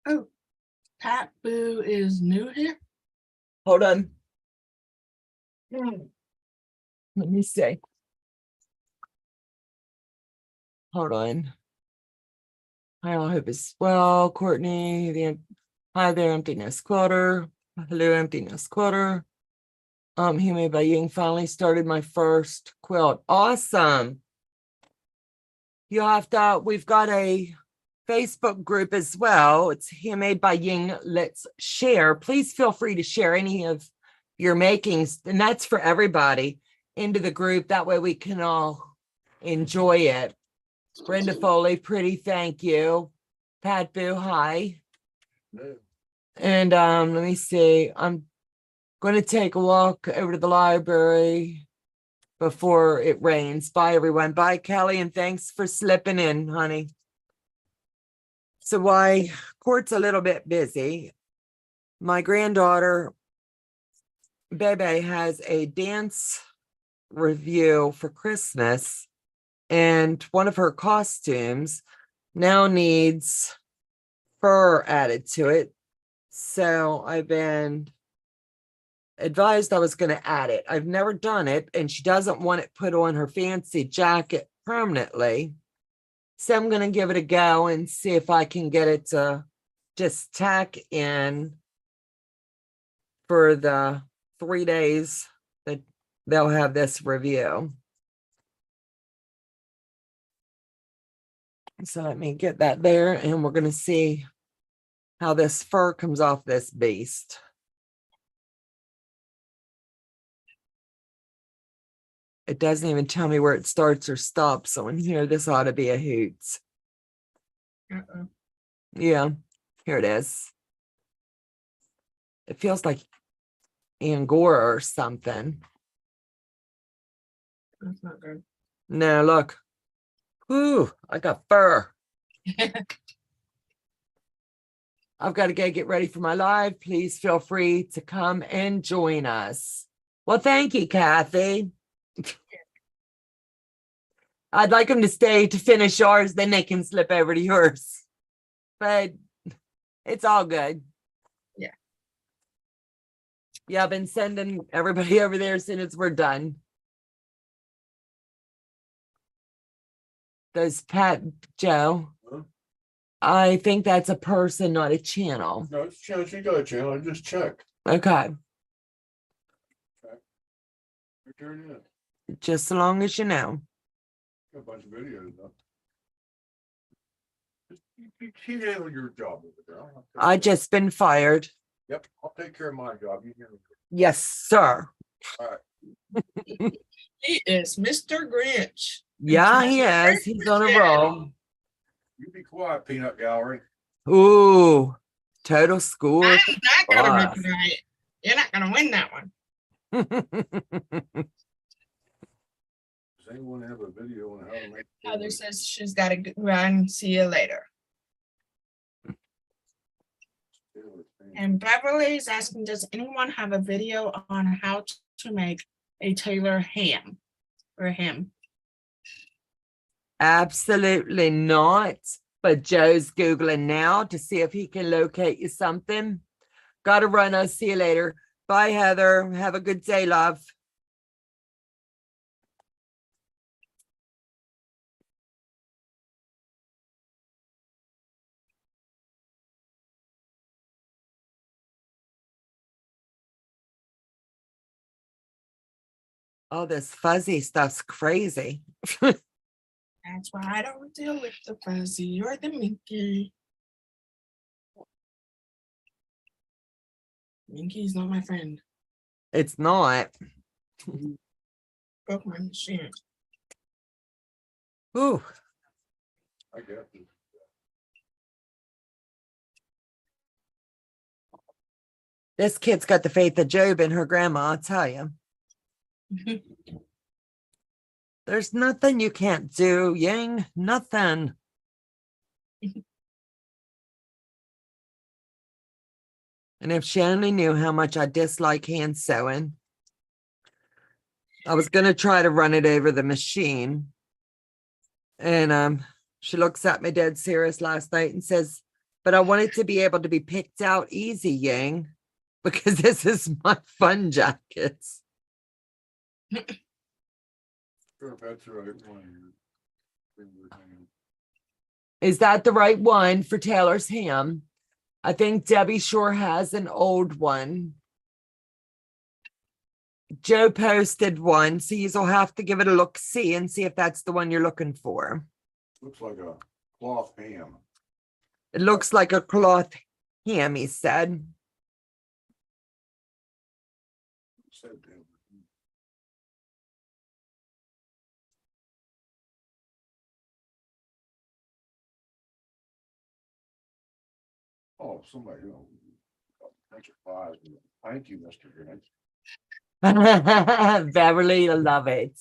Oh, Pat Boo is new here. Hold on. Let me see. Hold on. I hope it's well, Courtney. Hi there, emptiness quilter. Hello, emptiness quilter. Handmade by Ying finally started my first quilt. Awesome. You have to, we've got a Facebook group as well. It's Handmade by Ying. Let's share. Please feel free to share any of your makings, and that's for everybody, into the group. That way we can all enjoy it. Brenda Foley, pretty, thank you. Pat Boo, hi. No. And let me see. I'm going to take a walk over to the library before it rains. Bye, everyone. Bye, Kelly, and thanks for slipping in, honey. So why Court's a little bit busy. My granddaughter, Bebe, has a dance review for Christmas, and one of her costumes now needs fur added to it. So I've been advised I was going to add it. I've never done it, and she doesn't want it put on her fancy jacket permanently. So I'm going to give it a go and see if I can get it to just tack in for the 3 days that they'll have this review. So let me get that there, and we're going to see how this fur comes off this beast. It doesn't even tell me where it starts or stops. So in here, this ought to be a hoot. Uh-oh. Yeah, here it is. It feels like Angora or something. That's not good. No, look. Ooh, I got fur. I've got to go get ready for my live. Please feel free to come and join us. Well, thank you, Kathy. I'd like them to stay to finish yours, then they can slip over to yours. But it's all good. Yeah. Yeah, I've been sending everybody over there as soon as we're done. Those Pat Joe. Huh? I think that's a person, not a channel. No, it's channel. She got a channel. I just checked. Okay. Return it. Just so long as you know. Got a bunch of videos up. You handle your job over there. I just been fired. Yep, I'll take care of my job. You handle it. Yes, sir. All right. He is Mr. Grinch. Yeah, he is. He's on a roll. You be quiet, peanut gallery. Ooh, total score. I'm not gonna Five. reply it. You're not gonna win that one. Does anyone have a video on how to make? Heather says she's got to run. See you later. And Beverly is asking, does anyone have a video on how to make a Taylor ham or him? Absolutely not. But Joe's Googling now to see if he can locate you something. Gotta run. I'll see you later. Bye, Heather. Have a good day, love. Oh, this fuzzy stuff's crazy. That's why I don't deal with the fuzzy or the minky. Minky's not my friend. It's not. Broke my machine. Ooh. I guess. This kid's got the faith of Job in her grandma, I'll tell you. There's nothing you can't do, Ying. Nothing. And if she only knew how much I dislike hand sewing, I was going to try to run it over the machine. And she looks at me dead serious last night and says, but I want it to be able to be picked out easy, Ying, because this is my fun jackets. Sure, if that's the right one. Is that the right one for Taylor's ham? I think Debbie sure has an old one. Joe posted one, so you'll have to give it a look, see, and see if that's the one you're looking for. Looks like a cloth ham. It looks like a cloth ham, he said. Said that. Oh, somebody, thank you, five. Thank you, Mr. Grant. Beverly, I love it.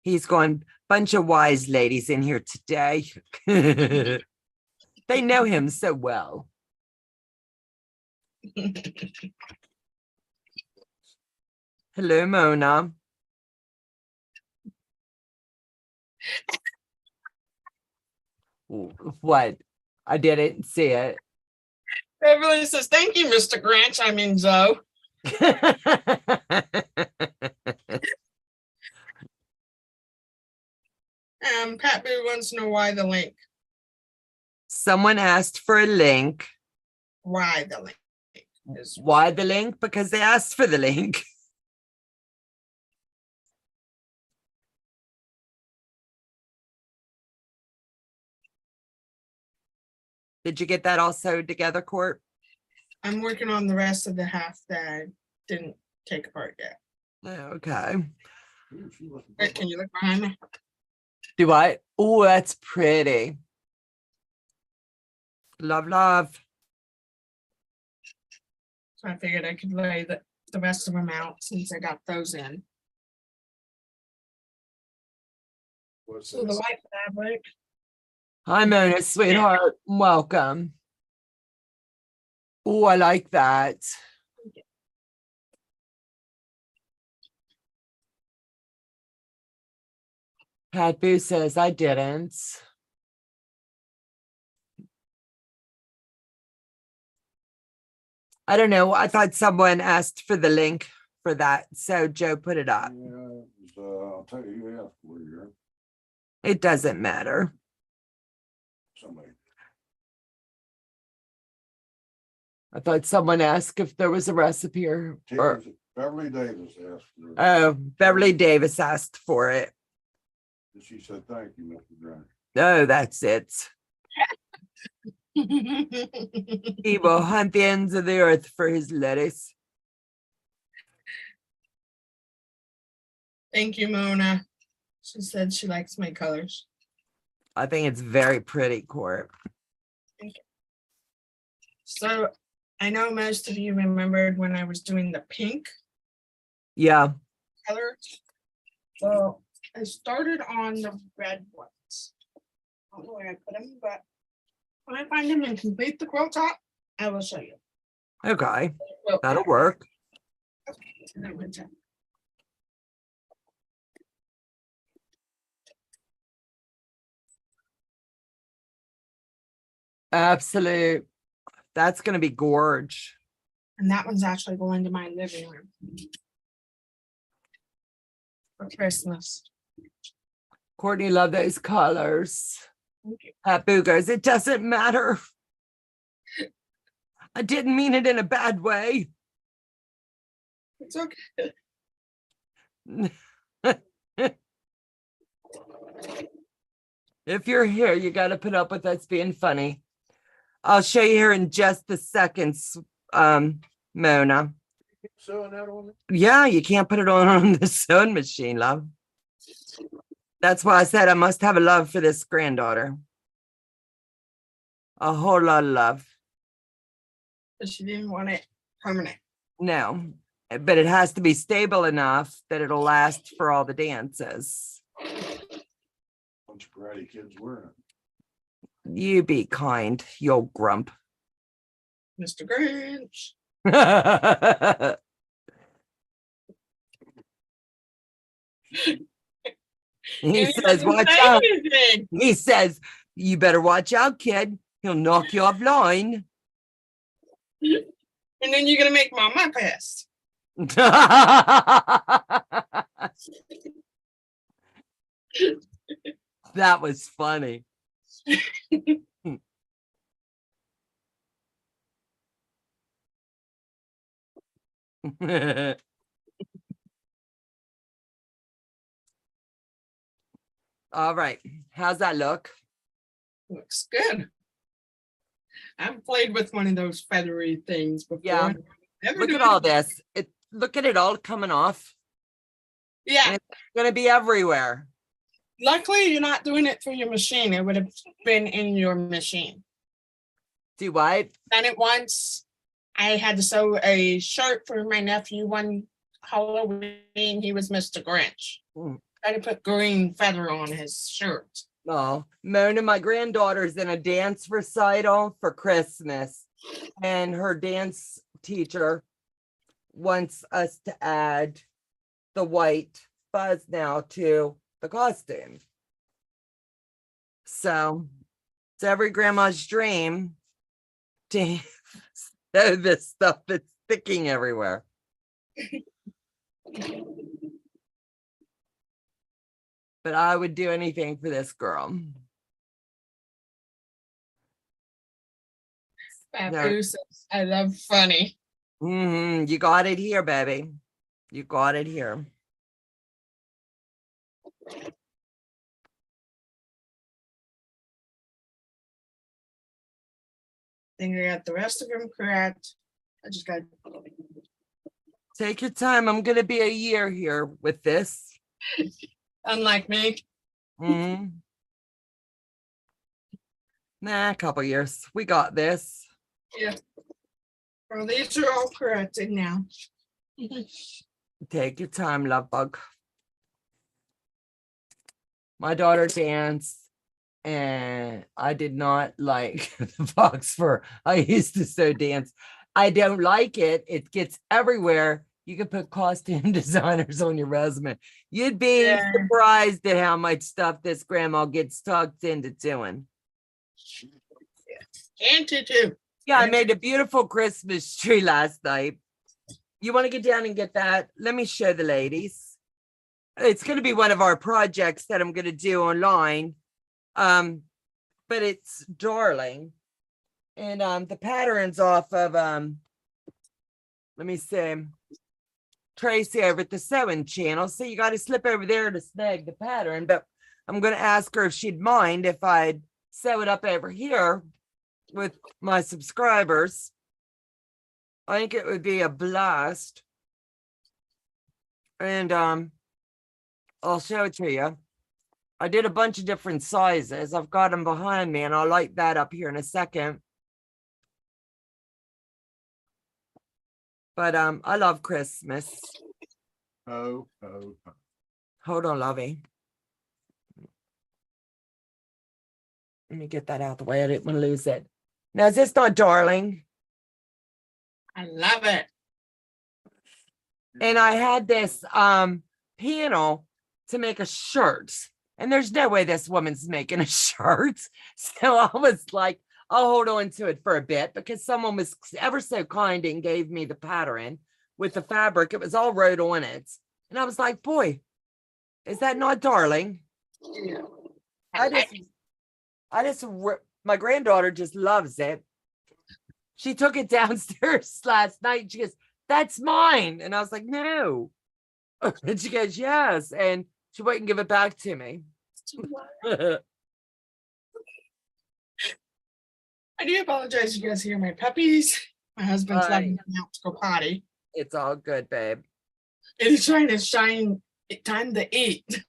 He's going, bunch of wise ladies in here today. They know him so well. Hello, Mona. What? I didn't see it. Beverly says, thank you, Mr. Grinch. I mean, Zoe. Pat Boo wants to know why the link. Someone asked for a link. Why the link? Why the link? Because they asked for the link. Did you get that all sewed together, Court? I'm working on the rest of the half that I didn't take apart yet. Okay. Wait, can you look behind me? Do I? Oh, that's pretty. Love, love. So I figured I could lay the rest of them out since I got those in. What's So the this? white fabric. Hi, Mona, sweetheart. Welcome. Oh, I like that. Pat Boo says I didn't. I don't know. I thought someone asked for the link for that. So Joe put it up. Yeah, it was, I'll tell you, who asked for you. It doesn't matter. Somebody. I thought someone asked if there was a recipe or Beverly Davis asked for it. oh, Beverly Davis asked for it. And she said, thank you, Mr. Grant. Oh, that's it. He will hunt the ends of the earth for his lettuce. Thank you, Mona. She said she likes my colors. I think it's very pretty, Court. So I know most of you remembered when I was doing the pink Yeah. color. Well, I started on the red ones. I don't know where I put them, but when I find them and complete the quilt top, I will show you. Okay. Quilt That'll top. work. And then we'll check. Absolute. That's going to be gorge. And that one's actually going to my living room for Christmas. Courtney, love those colors. Thank you. Boo goes, it doesn't matter. I didn't mean it in a bad way. It's okay. If you're here, you got to put up with us being funny. I'll show you here in just a second, Mona. Sewing that on it? Yeah, you can't put it on the sewing machine, love. That's why I said I must have a love for this granddaughter. A whole lot of love. But she didn't want it permanent. No, but it has to be stable enough that it'll last for all the dances. Bunch of bratty kids wearing it. You be kind, you old grump. Mr. Grinch. He And says, doesn't watch say out. anything. He says, you better watch out, kid. He'll knock you offline. And then you're gonna make Mama pissed. That was funny. All right. How's that look? Looks good. I've played with one of those feathery things before. Yeah. Never Look do at it all again. this. Look at it all coming off. Yeah. It's going to be everywhere. Luckily, you're not doing it through your machine. It would have been in your machine. See what? Done it once. I had to sew a shirt for my nephew one Halloween. He was Mr. Grinch. Mm. I had to put green feather on his shirt. Oh, Mona, my granddaughter's in a dance recital for Christmas, and her dance teacher wants us to add the white fuzz now to the costume. So it's every grandma's dream to sew this stuff that's sticking everywhere. But I would do anything for this girl. Papu says, I love funny. You got it here, baby. You got it here. Think I got the rest of them correct. I just got Take your time. I'm going to be a year here with this. unlike me. Nah, a couple years. We got this. Yeah. Well, these are all corrected now. Take your time, love bug. My daughter danced, and I did not like the box fur. I used to sew dance. I don't like it. It gets everywhere. You can put costume designers on your resume. You'd be Yeah. surprised at how much stuff this grandma gets tucked into doing. And tutu. Yeah, I And made a beautiful Christmas tree last night. You want to get down and get that? Let me show the ladies. It's going to be one of our projects that I'm going to do online. But it's darling. And the pattern's off of let me see, Tracy over at the sewing channel. So you got to slip over there to snag the pattern, but I'm going to ask her if she'd mind if I'd sew it up over here with my subscribers. I think it would be a blast. And I'll show it to you. I did a bunch of different sizes. I've got them behind me, and I'll light that up here in a second. But I love Christmas. Oh. Hold on, lovey. Let me get that out the way. I didn't want to lose it. Now, is this not darling? I love it. And I had this panel to make a shirt. And there's no way this woman's making a shirt. So I was like, I'll hold on to it for a bit because someone was ever so kind and gave me the pattern with the fabric. It was all wrote on it. And I was like, boy, is that not darling? Yeah. My granddaughter just loves it. She took it downstairs last night. And she goes, that's mine. And I was like, no. And she goes, yes. And she wouldn't give it back to me. I do apologize. You guys hear my puppies. My husband's letting them out to go potty. It's all good, babe. And he's trying to shine time to eat.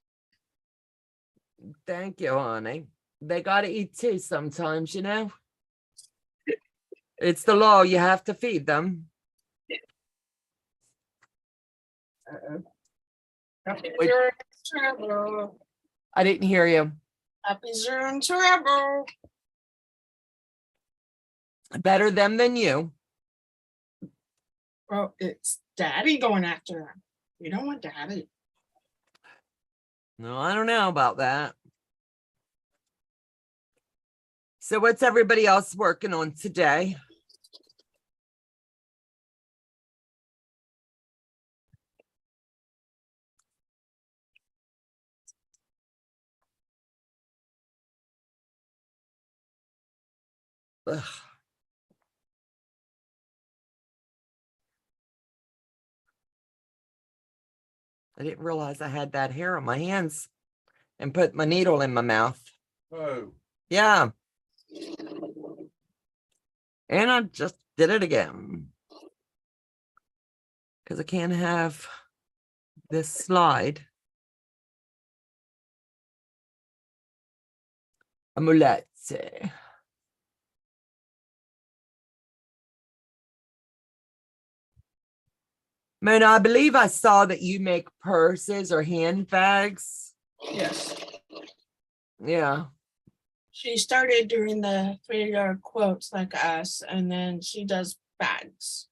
Thank you, honey. They got to eat too sometimes, you know. It's the law. You have to feed them. Puppies Wait. are in trouble. I didn't hear you. Puppies are in trouble. Better them than you. Well, it's daddy going after them. You don't want daddy. No, I don't know about that. So what's everybody else working on today? Ugh. I didn't realize I had that hair on my hands and put my needle in my mouth. Oh. Yeah. And I just did it again. Because I can't have this slide. Amulette. Mona, I believe I saw that you make purses or handbags. Yes. Yeah. She started doing the 3-yard quilts like us, and then she does bags.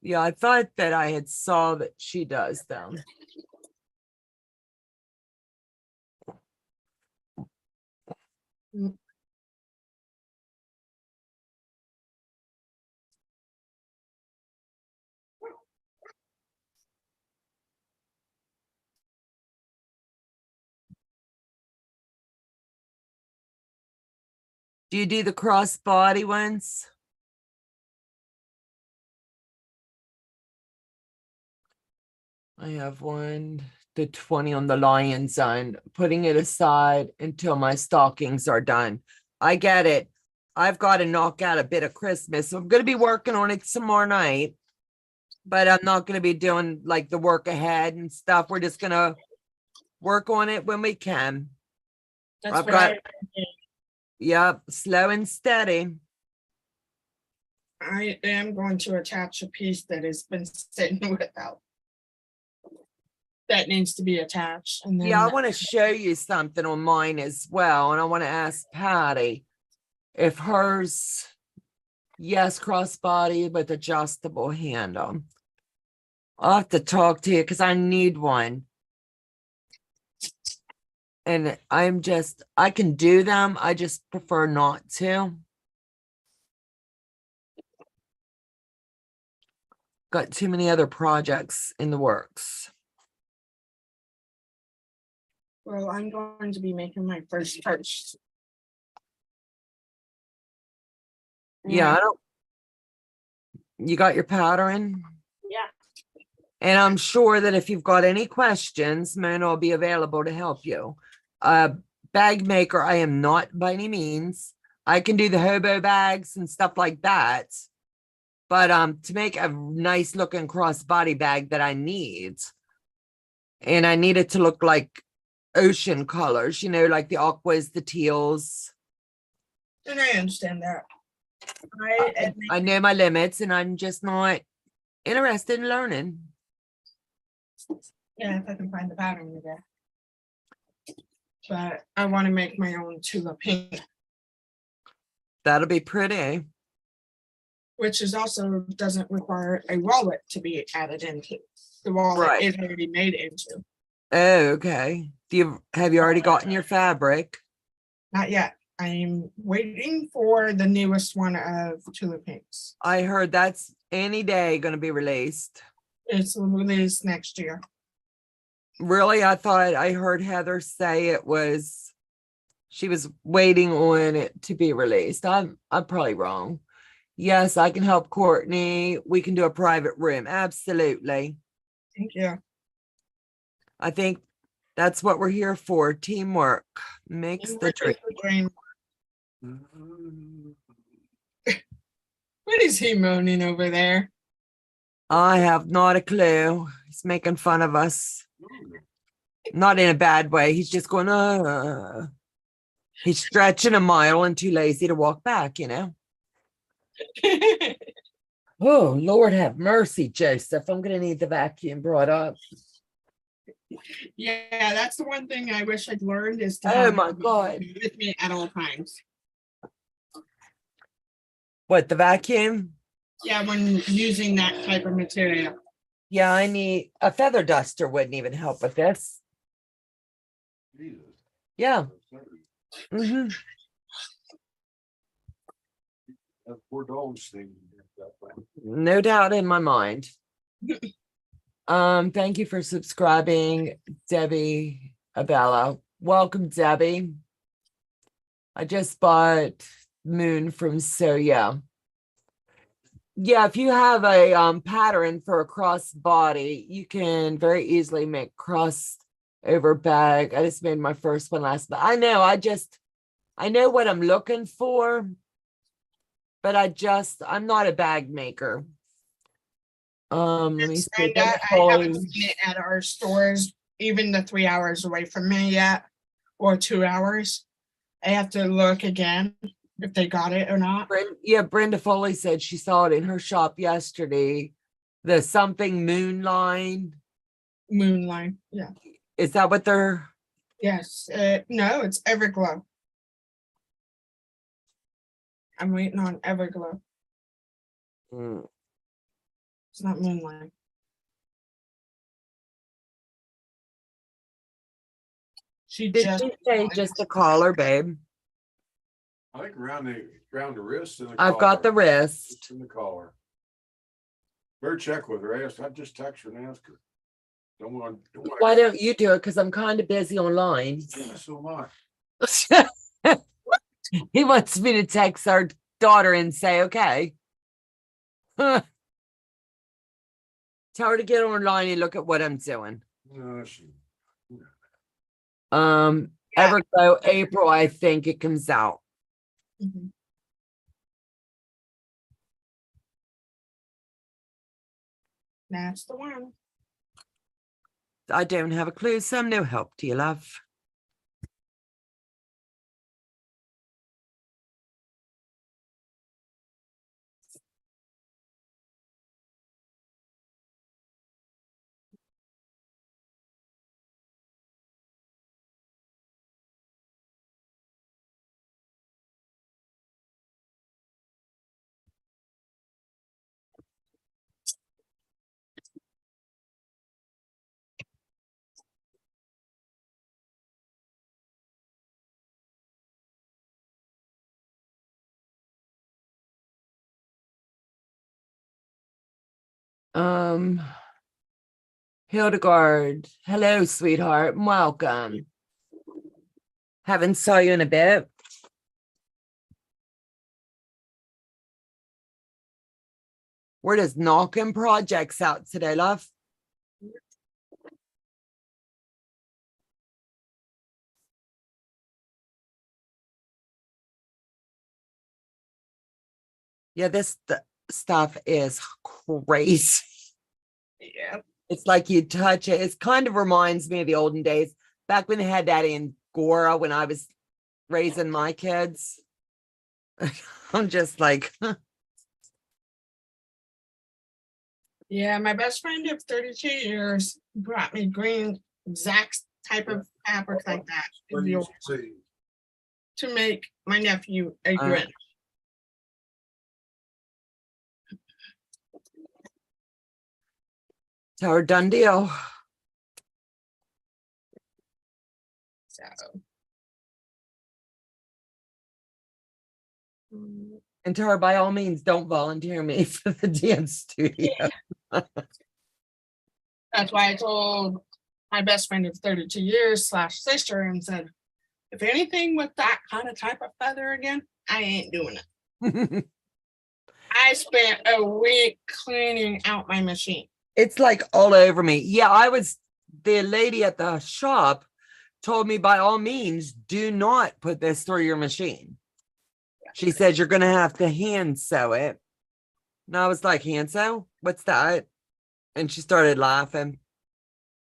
Yeah, I thought that I had saw that she does them. Mm. Do you do the crossbody ones? I have one, the 20 on the lion's zone, putting it aside until my stockings are done. I get it. I've got to knock out a bit of Christmas. So I'm going to be working on it tomorrow night, but I'm not going to be doing like the work ahead and stuff. We're just going to work on it when we can. That's I've what got- I did. Yep, slow and steady. I am going to attach a piece that has been sitting without. That needs to be attached. And then Yeah, I want to show you something on mine as well. And I want to ask Patty if hers, yes, crossbody with adjustable handle. I'll have to talk to you because I need one. And I can do them. I just prefer not to. got too many other projects in the works. Well, I'm going to be making my first purchase. Yeah, I don't. You got your pattern? Yeah. And I'm sure that if you've got any questions, Mona will be available to help you. Bag maker, I am not by any means. I can do the hobo bags and stuff like that. But to make a nice looking crossbody bag that I need, and I need it to look like ocean colors, like the aquas, the teals. And I understand that. I know my limits, and I'm just not interested in learning. Yeah, if I can find the pattern again. But I want to make my own tulip pink, That'll be pretty. which is also doesn't require a wallet to be added into. The wallet Right. is already made into. Oh, okay. Have you already gotten your fabric? Not yet. I'm waiting for the newest one of tulip pinks. I heard that's any day going to be released. It's released next year. Really? I thought I heard Heather say she was waiting on it to be released. I'm probably wrong. Yes, I can help Courtney. We can do a private room. Absolutely. Thank you. I think that's what we're here for. Teamwork makes the dream. What is he moaning over there? I have not a clue. He's making fun of us. Not in a bad way. He's just going, He's stretching a mile and too lazy to walk back, Oh, Lord have mercy, Joseph. I'm going to need the vacuum brought up. Yeah, that's the one thing I wish I'd learned is to Oh have my it God. with me at all times. What, the vacuum? Yeah, when using that type of material. Yeah, I need a feather duster wouldn't even help with this. Jesus. Yeah. hmm That poor dog's thing. No doubt in my mind. Thank you for subscribing, Debbie Abella. Welcome, Debbie. I just bought Moon from yeah. Yeah, if you have a pattern for a cross body, you can very easily make cross over bag. I just made my first one last night. I know what I'm looking for, but I'm not a bag maker. Let me see. I haven't seen it at our stores, even the 3 hours away from me yet, or 2 hours. I have to look again if they got it or not. Yeah, Brenda Foley said she saw it in her shop yesterday. The something moonline. Moonline, yeah. Is that what they're? Yes, no, it's Everglow. I'm waiting on Everglow. It's not Moonline. She Did just she say just the collar, babe? I think around the wrist and the I've got the collar. wrist. Just in the collar. Better check with her. I'd just text her and ask her. Don't want. Why don't you do it? Because I'm kind of busy online. Yeah, so am I. He wants me to text our daughter and say, okay. Tell her to get online and look at what I'm doing. No, Yeah. Everglow April, I think it comes out. Mhm. That's the one. I don't have a clue, so I'm no help to you, love. Um, Hildegard, hello, sweetheart. Welcome. Haven't saw you in a bit. We're just knocking projects out today, love. Yeah, this stuff is crazy. Yeah. It's like you touch it. It kind of reminds me of the olden days, back when they had that in Gora when I was raising my kids. I'm just like, Yeah, my best friend of 32 years brought me green exact type of fabric like that in the old- See, to make my nephew a Uh, Grinch. it's our done deal. So mm, And to her, by all means, don't volunteer me for the dance studio. that's why I told my best friend of 32 years slash sister and said, if anything with that kind of type of feather again, I ain't doing it. I spent a week cleaning out my machine. It's like all over me. Yeah, the lady at the shop told me by all means, do not put this through your machine. She said, you're going to have to hand sew it. And I was like, hand sew? What's that? And she started laughing.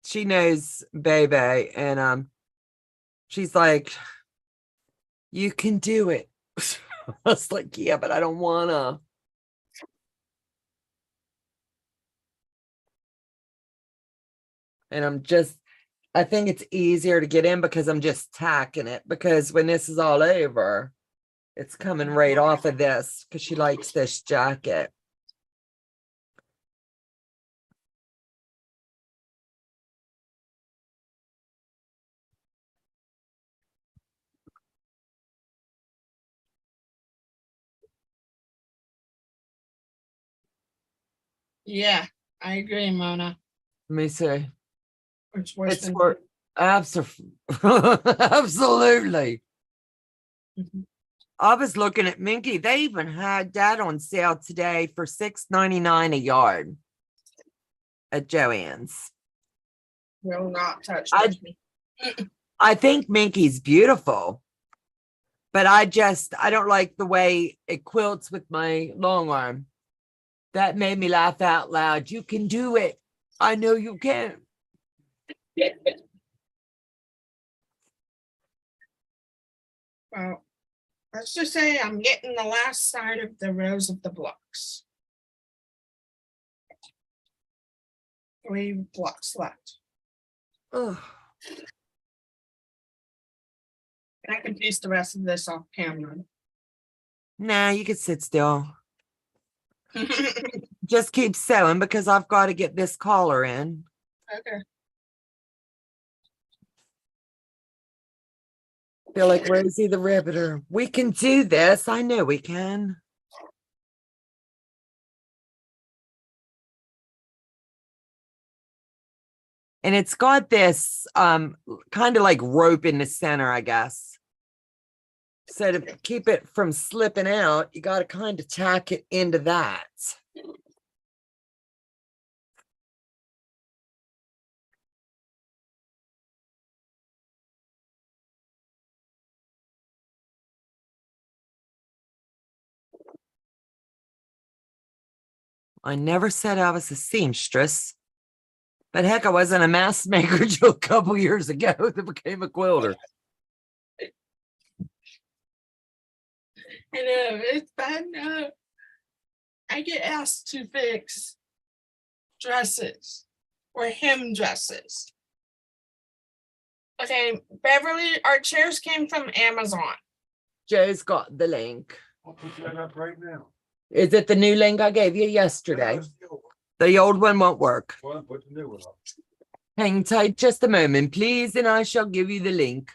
She knows baby. And she's like, you can do it. I was like, yeah, but I don't want to. And I think it's easier to get in because I'm just tacking it, because when this is all over, it's coming right off of this because she likes this jacket. Yeah, I agree, Mona. Let me see. It's worse It's than for absolutely. Mhm. I was looking at Minky. They even had that on sale today for $6.99 a yard at Joann's. Will not touch I- this. I think Minky's beautiful, but I don't like the way it quilts with my long arm. That made me laugh out loud. You can do it. I know you can. Well, let's just say I'm getting the last side of the rows of the blocks. 3 blocks left. Ugh. And I can piece the rest of this off camera. Nah, you can sit still. Okay. Just keep sewing because I've got to get this collar in. Feel like Rosie the Riveter. We can do this. I know we can. And it's got this kind of like rope in the center, I guess. So to keep it from slipping out, you got to kind of tack it into that. I never said I was a seamstress, but heck, I wasn't a mask maker until a couple years ago that became a quilter. I know, it's bad. I get asked to fix dresses or hem dresses. Okay, Beverly, our chairs came from Amazon. Joe's got the link. I'll put that up right now. Is it the new link I gave you yesterday? That's the old one. The old one won't work. Well, put the new one up. Hang tight just a moment, please, and I shall give you the link.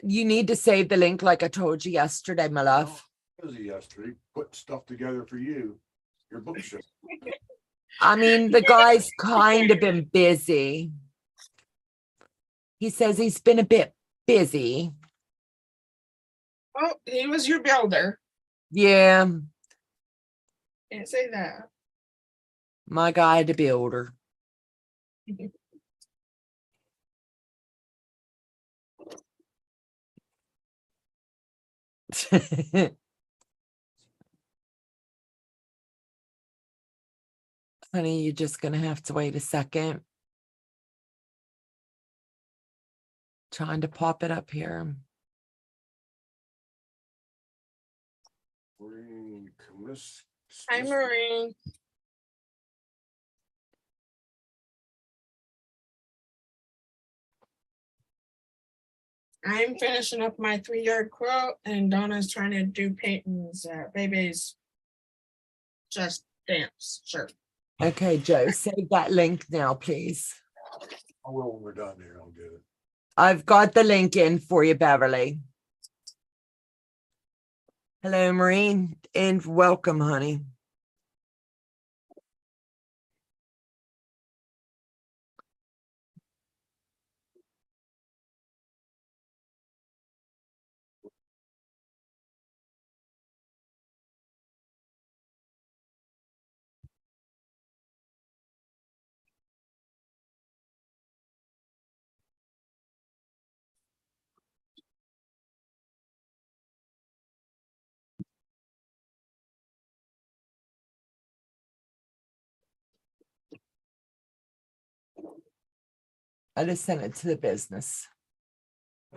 You need to save the link like I told you yesterday, my love. Busy yesterday, putting stuff together for you, your bookshelf. I mean, the guy's kind of been busy. He says he's been a bit busy. Oh, he was your builder. Yeah, Can't say that. my guy, the builder. Honey, you're just gonna have to wait a second. Trying to pop it up here. Hi, Maureen. I'm finishing up my 3-yard quilt, and Donna's trying to do Peyton's baby's just dance shirt. Okay, Joe, save that link now, please. I will when we're done here, I'll get it. I've got the link in for you, Beverly. Hello, Maureen, and welcome, honey. I just sent it to the business.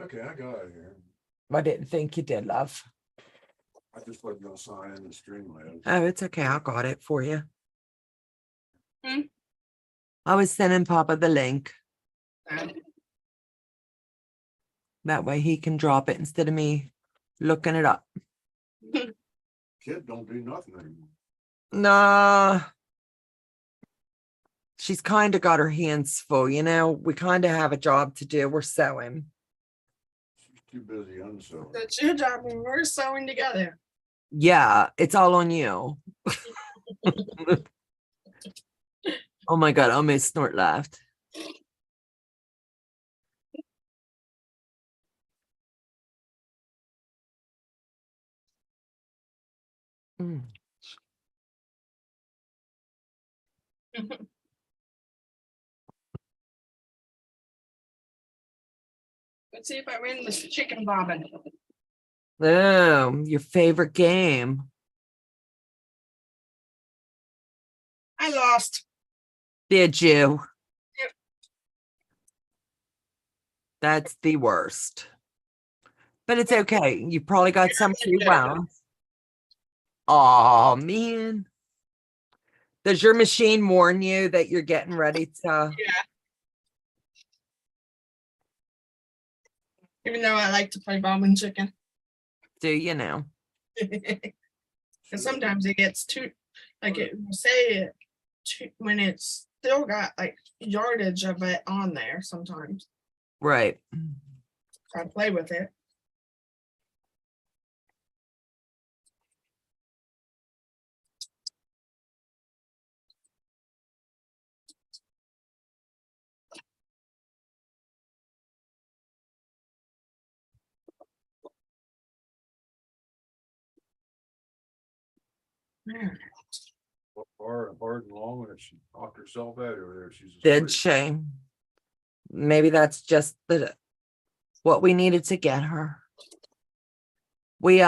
Okay, I got it here. I didn't think you did, love. I just wasn't gonna sign in the Streamlabs. Oh, it's okay. I got it for you. Hmm? I was sending Papa the link. Um, That way he can drop it instead of me looking it up. Kid don't do nothing anymore. Nah. She's kind of got her hands full, you know. We kind of have a job to do. We're sewing. She's too busy unsewing. That's your job, and we're sewing together. Yeah, it's all on you. Oh my God, I almost snort laughed. Mm. Let's see if I win this chicken bobbin. Oh, your favorite game. I lost. Did you? Yep. That's the worst. But it's okay. You probably got some free rounds. Oh, man. Does your machine warn you that you're getting ready to? Yeah. Even though I like to play bobbin chicken. Do you know? And sometimes it gets too, like it will say it when it's still got like yardage of it on there sometimes. Right. So I play with it. Yeah. Hard and long, and she knocked herself out over there. She's Did she? Maybe that's just what we needed to get her. We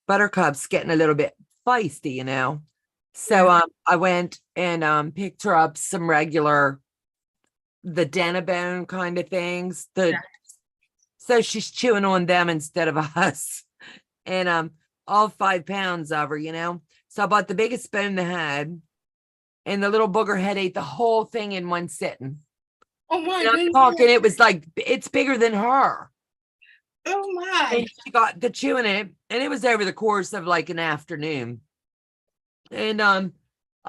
Buttercup's getting a little bit feisty, you know. So I went and picked her up some regular the Denabone kind of things. So she's chewing on them instead of us. And all 5 pounds of her, you know. So I bought the biggest spoon they had, and the little booger head ate the whole thing in one sitting. Oh my And I'm goodness. talking, it was like it's bigger than her. Oh my. And she got the chewing it, and it was over the course of like an afternoon. And I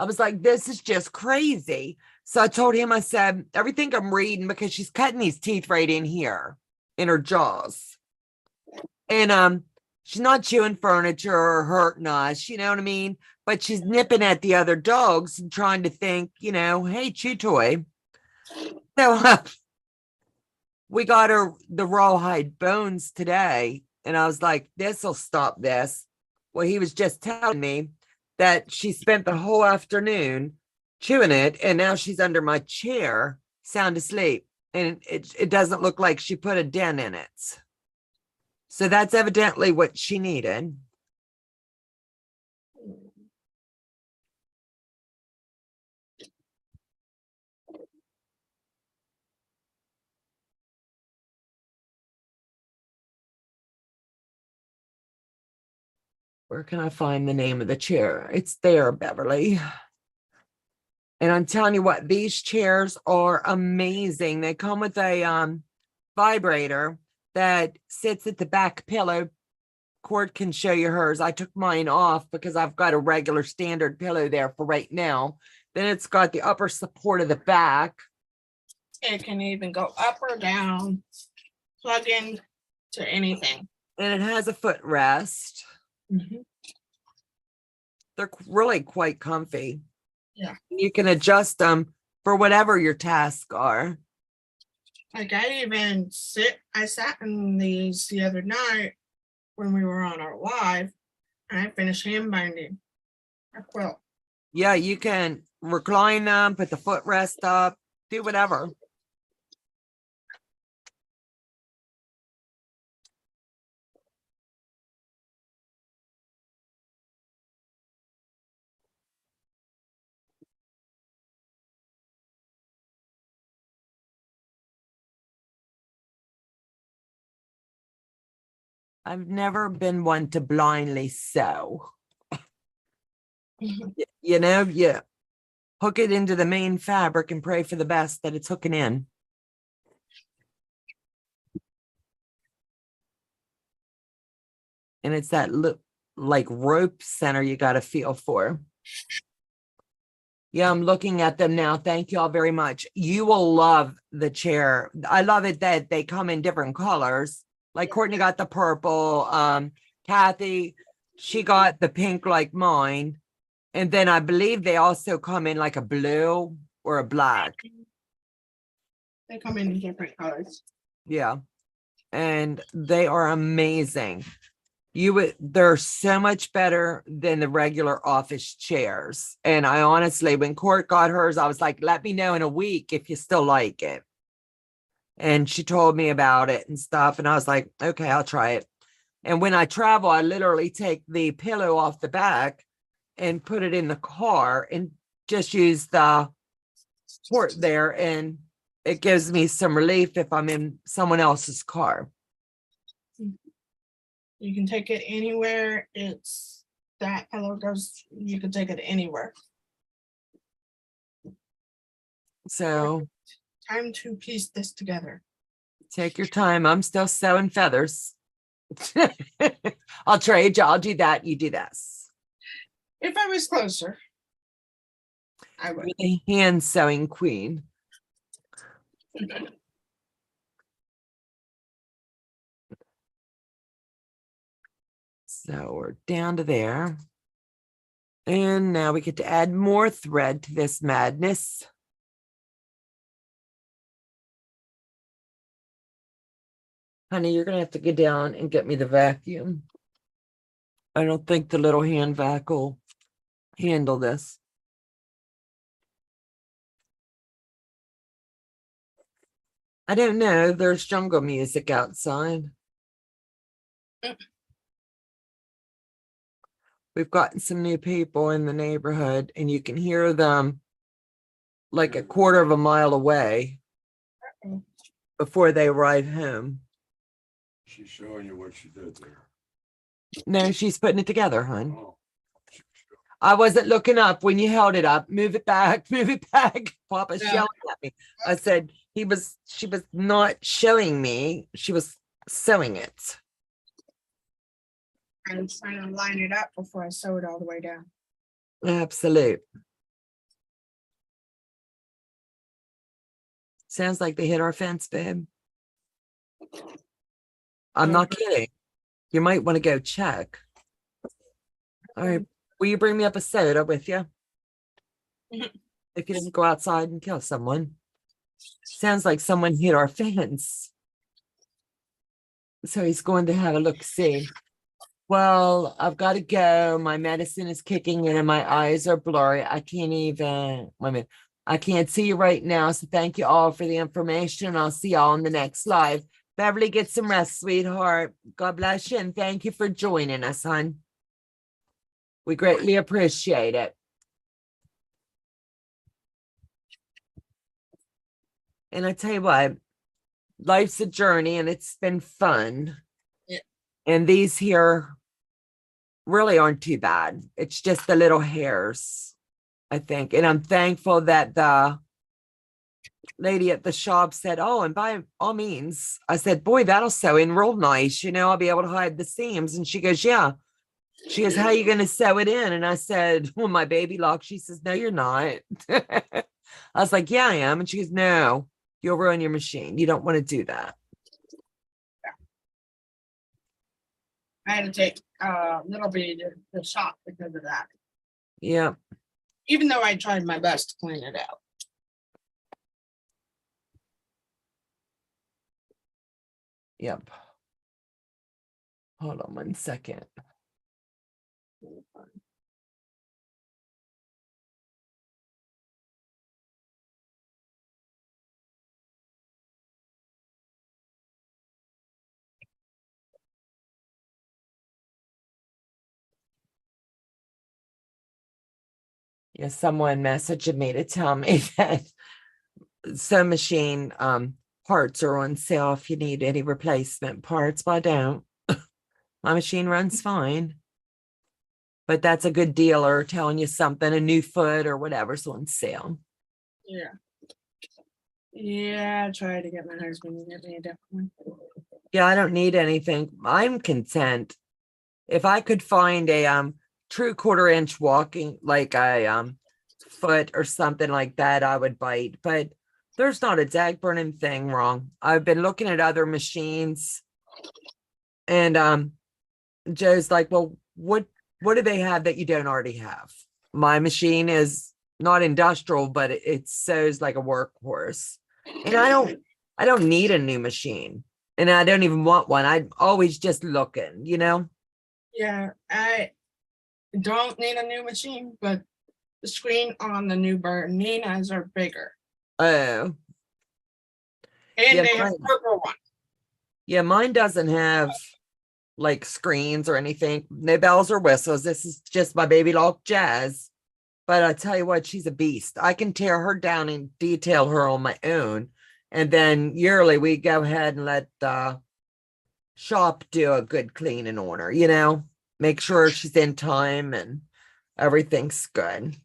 was like, this is just crazy. So I told him, I said, everything I'm reading, because she's cutting these teeth right in here. in her jaws. And she's not chewing furniture or hurting us, you know what I mean? But she's nipping at the other dogs and trying to think, hey, chew toy. So we got her the rawhide bones today. And I was like, this'll stop this. Well, he was just telling me that she spent the whole afternoon chewing it, and now she's under my chair, sound asleep. And it doesn't look like she put a dent in it. So that's evidently what she needed. Where can I find the name of the chair? It's there, Beverly. And I'm telling you what, these chairs are amazing. They come with a vibrator that sits at the back pillow. Cord can show you hers. I took mine off because I've got a regular standard pillow there for right now. Then it's got the upper support of the back. It can even go up or down, plug in to anything. And it has a footrest. Mhm. They're really quite comfy. Yeah. You can adjust them for whatever your tasks are. Like I sat in these the other night when we were on our live, and I finished hand binding a quilt. Yeah, you can recline them, put the footrest up, do whatever. I've never been one to blindly sew. You hook it into the main fabric and pray for the best that it's hooking in. And it's that like rope center you got to feel for. Yeah, I'm looking at them now. Thank you all very much. You will love the chair. I love it that they come in different colors. Like Courtney got the purple. Kathy, she got the pink like mine. And then I believe they also come in like a blue or a black. They come in different colors. Yeah. And they are amazing. They're so much better than the regular office chairs. And I honestly, when Court got hers, I was like, let me know in a week if you still like it. And she told me about it and stuff. And I was like, okay, I'll try it. And when I travel, I literally take the pillow off the back and put it in the car and just use the port there. And it gives me some relief if I'm in someone else's car. You can take it anywhere. That pillow goes, you can take it anywhere. So Time to piece this together. take your time. I'm still sewing feathers. I'll trade you. I'll do that. You do this. If I was closer, I would. You're the hand sewing queen. So we're down to there. And now we get to add more thread to this madness. Honey, you're going to have to get down and get me the vacuum. I don't think the little hand vac will handle this. I don't know. There's jungle music outside. We've gotten some new people in the neighborhood, and you can hear them like a quarter of a mile away before they arrive home. She's showing you what she did there. No, she's putting it together, hon. Oh. I wasn't looking up when you held it up. Move it back, move it back. Papa's Yeah. yelling at me. I said she was not showing me. She was sewing it. I was trying to line it up before I sew it all the way down. Absolute. Sounds like they hit our fence, babe. I'm Oh, not kidding. You might want to go check. All right. Will you bring me up a soda with you? Mhm. If you didn't go outside and kill someone. Sounds like someone hit our fence. So he's going to have a look see. Well, I've got to go. My medicine is kicking in and my eyes are blurry. I can't even, wait a minute. I can't see you right now. So thank you all for the information. I'll see y'all in the next live. Beverly, get some rest, sweetheart. God bless you. And thank you for joining us, hon. We greatly appreciate it. And I tell you what, life's a journey and it's been fun. Yeah. And these here really aren't too bad. It's just the little hairs, I think. And I'm thankful that the lady at the shop said, oh, and by all means, I said, boy, that'll sew in real nice. I'll be able to hide the seams. And she goes, yeah. She goes, how are you going to sew it in? And I said, well, my baby lock. She says, no, you're not. I was like, yeah, I am. And she goes, no, you'll ruin your machine. You don't want to do that. I had to take little bit to the shop because of that. Yeah. Even though I tried my best to clean it out. Yep. Hold on 1 second. Yeah, someone messaged me to tell me that sewing machine parts are on sale if you need any replacement parts, but I don't. My machine runs fine. But that's a good dealer telling you something, a new foot or whatever's on sale. Yeah. Yeah, I tried to get my husband to get me a different one. Yeah, I don't need anything. I'm content. If I could find a true 1/4 inch walking, like a foot or something like that, I would bite. But there's not a dag burning thing wrong. I've been looking at other machines, and Joe's like, well, what do they have that you don't already have? My machine is not industrial, but it sews like a workhorse. And I don't need a new machine. And I don't even want one. I'm always just looking, Yeah, I don't need a new machine, but the screen on the new Berninas are bigger. Oh. And Yeah, they have purple one. yeah, mine doesn't have like screens or anything. No bells or whistles. This is just my baby lock Jazz. But I tell you what, she's a beast. I can tear her down and detail her on my own. And then yearly we go ahead and let the shop do a good cleaning on her, make sure she's in time and everything's good.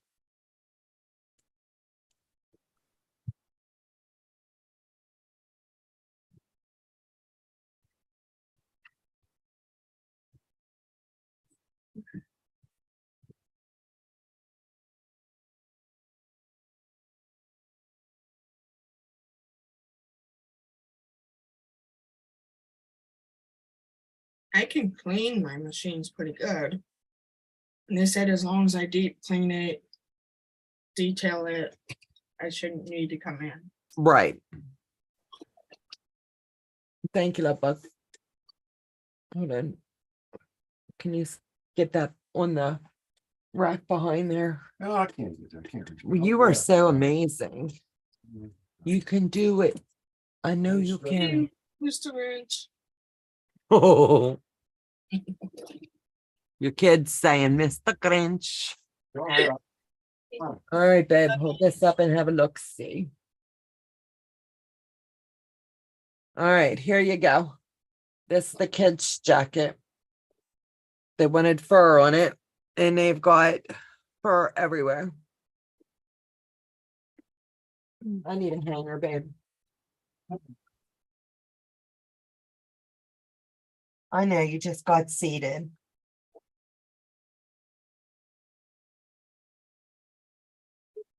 I can clean my machines pretty good. And they said as long as I deep clean it, detail it, I shouldn't need to come in. Right. Thank you, love bug. Hold on. Can you get that on the rack behind there? No, I can't do that. I can't. Well, you are so amazing. You can do it. I know you can. Mr. Rich. Oh, your kid's saying Mr. Grinch. All right, babe, hold this up and have a look see. All right, here you go. This is the kid's jacket. They wanted fur on it, and they've got fur everywhere. I need a hanger, babe. I know you just got seated.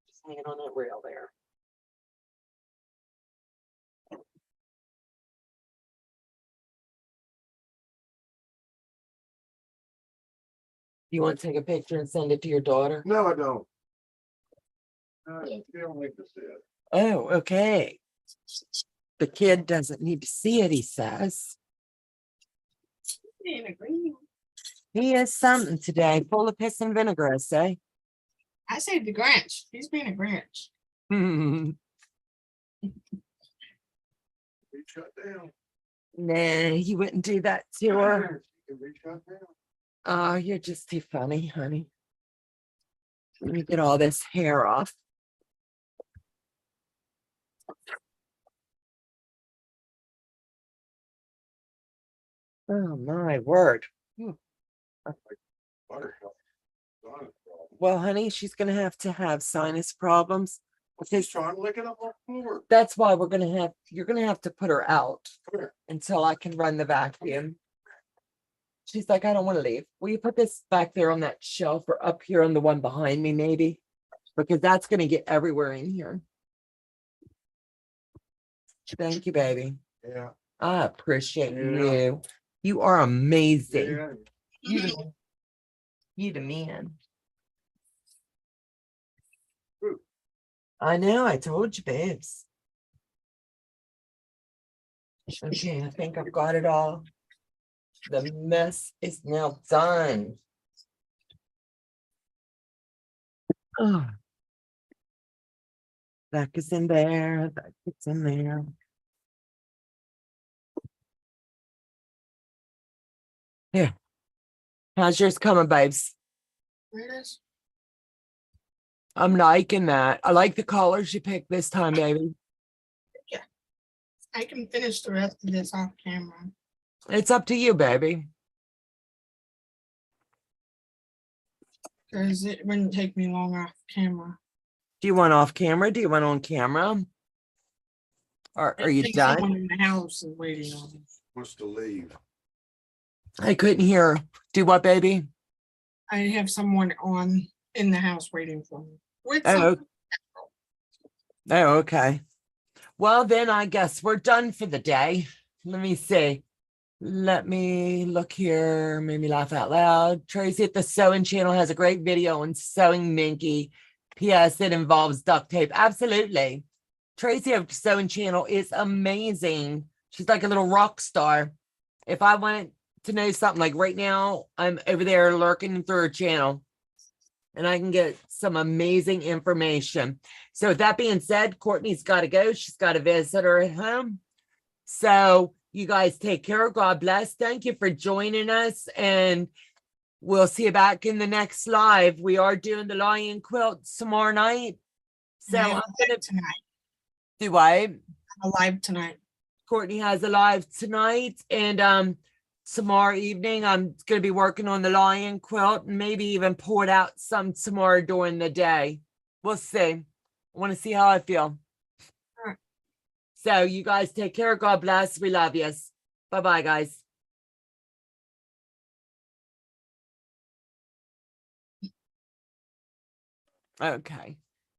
Just hanging on that rail there. You want to take a picture and send it to your daughter? No, I don't. She don't like to see it. Oh, okay. The kid doesn't need to see it, he says. Being a green. He is something today, full of piss and vinegar, I say. I say the Grinch. He's being a Grinch. Be shut down. Nah, he wouldn't do that to her. She can be shut down. Oh, you're just too funny, honey. Let me get all this hair off. Oh, my word. Buttercup. Donna's problem. Well, honey, she's going to have sinus problems. She's trying to lick it up on the floor. That's why you're going to have to put her out Come here. until I can run the vacuum. She's like, I don't want to leave. Will you put this back there on that shelf or up here on the one behind me, maybe? Because that's going to get everywhere in here. Thank you, baby. Yeah. I appreciate Yeah. you. You are amazing. Yeah. You the man. Ooh. I know, I told you, babes. Okay, I think I've got it all. The mess is now done. Oh. That is in there, that gets in there. Here. How's yours coming, babes? There it is. I'm liking that. I like the colors you picked this time, baby. I can finish the rest of this off camera. It's up to you, baby. Because it wouldn't take me long off camera. Do you want off camera? Do you want on camera? Or are I you think done? someone in the house is waiting on me. Wants to leave. I couldn't hear. Do what, baby? I have someone in the house waiting for me. With Oh, some- oh, okay. Well, then I guess we're done for the day. Let me see. Let me look here. Made me laugh out loud. Tracy at the Sewing Channel has a great video on sewing Minky. P.S. It involves duct tape. Absolutely. Tracy at the Sewing Channel is amazing. She's like a little rock star. If I wanted to know something, like right now, I'm over there lurking through her channel and I can get some amazing information. So with that being said, Courtney's got to go. She's got a visitor at home. So you guys take care. God bless. Thank you for joining us. And we'll see you back in the next live. We are doing the lion quilt tomorrow night. So I I'm have a going live to tonight. do what? A live tonight. Courtney has a live tonight. And tomorrow evening, I'm going to be working on the lion quilt and maybe even pour it out some tomorrow during the day. We'll see. I want to see how I feel. Alright. So you guys take care. God bless. We love you. Bye-bye, guys. Okay.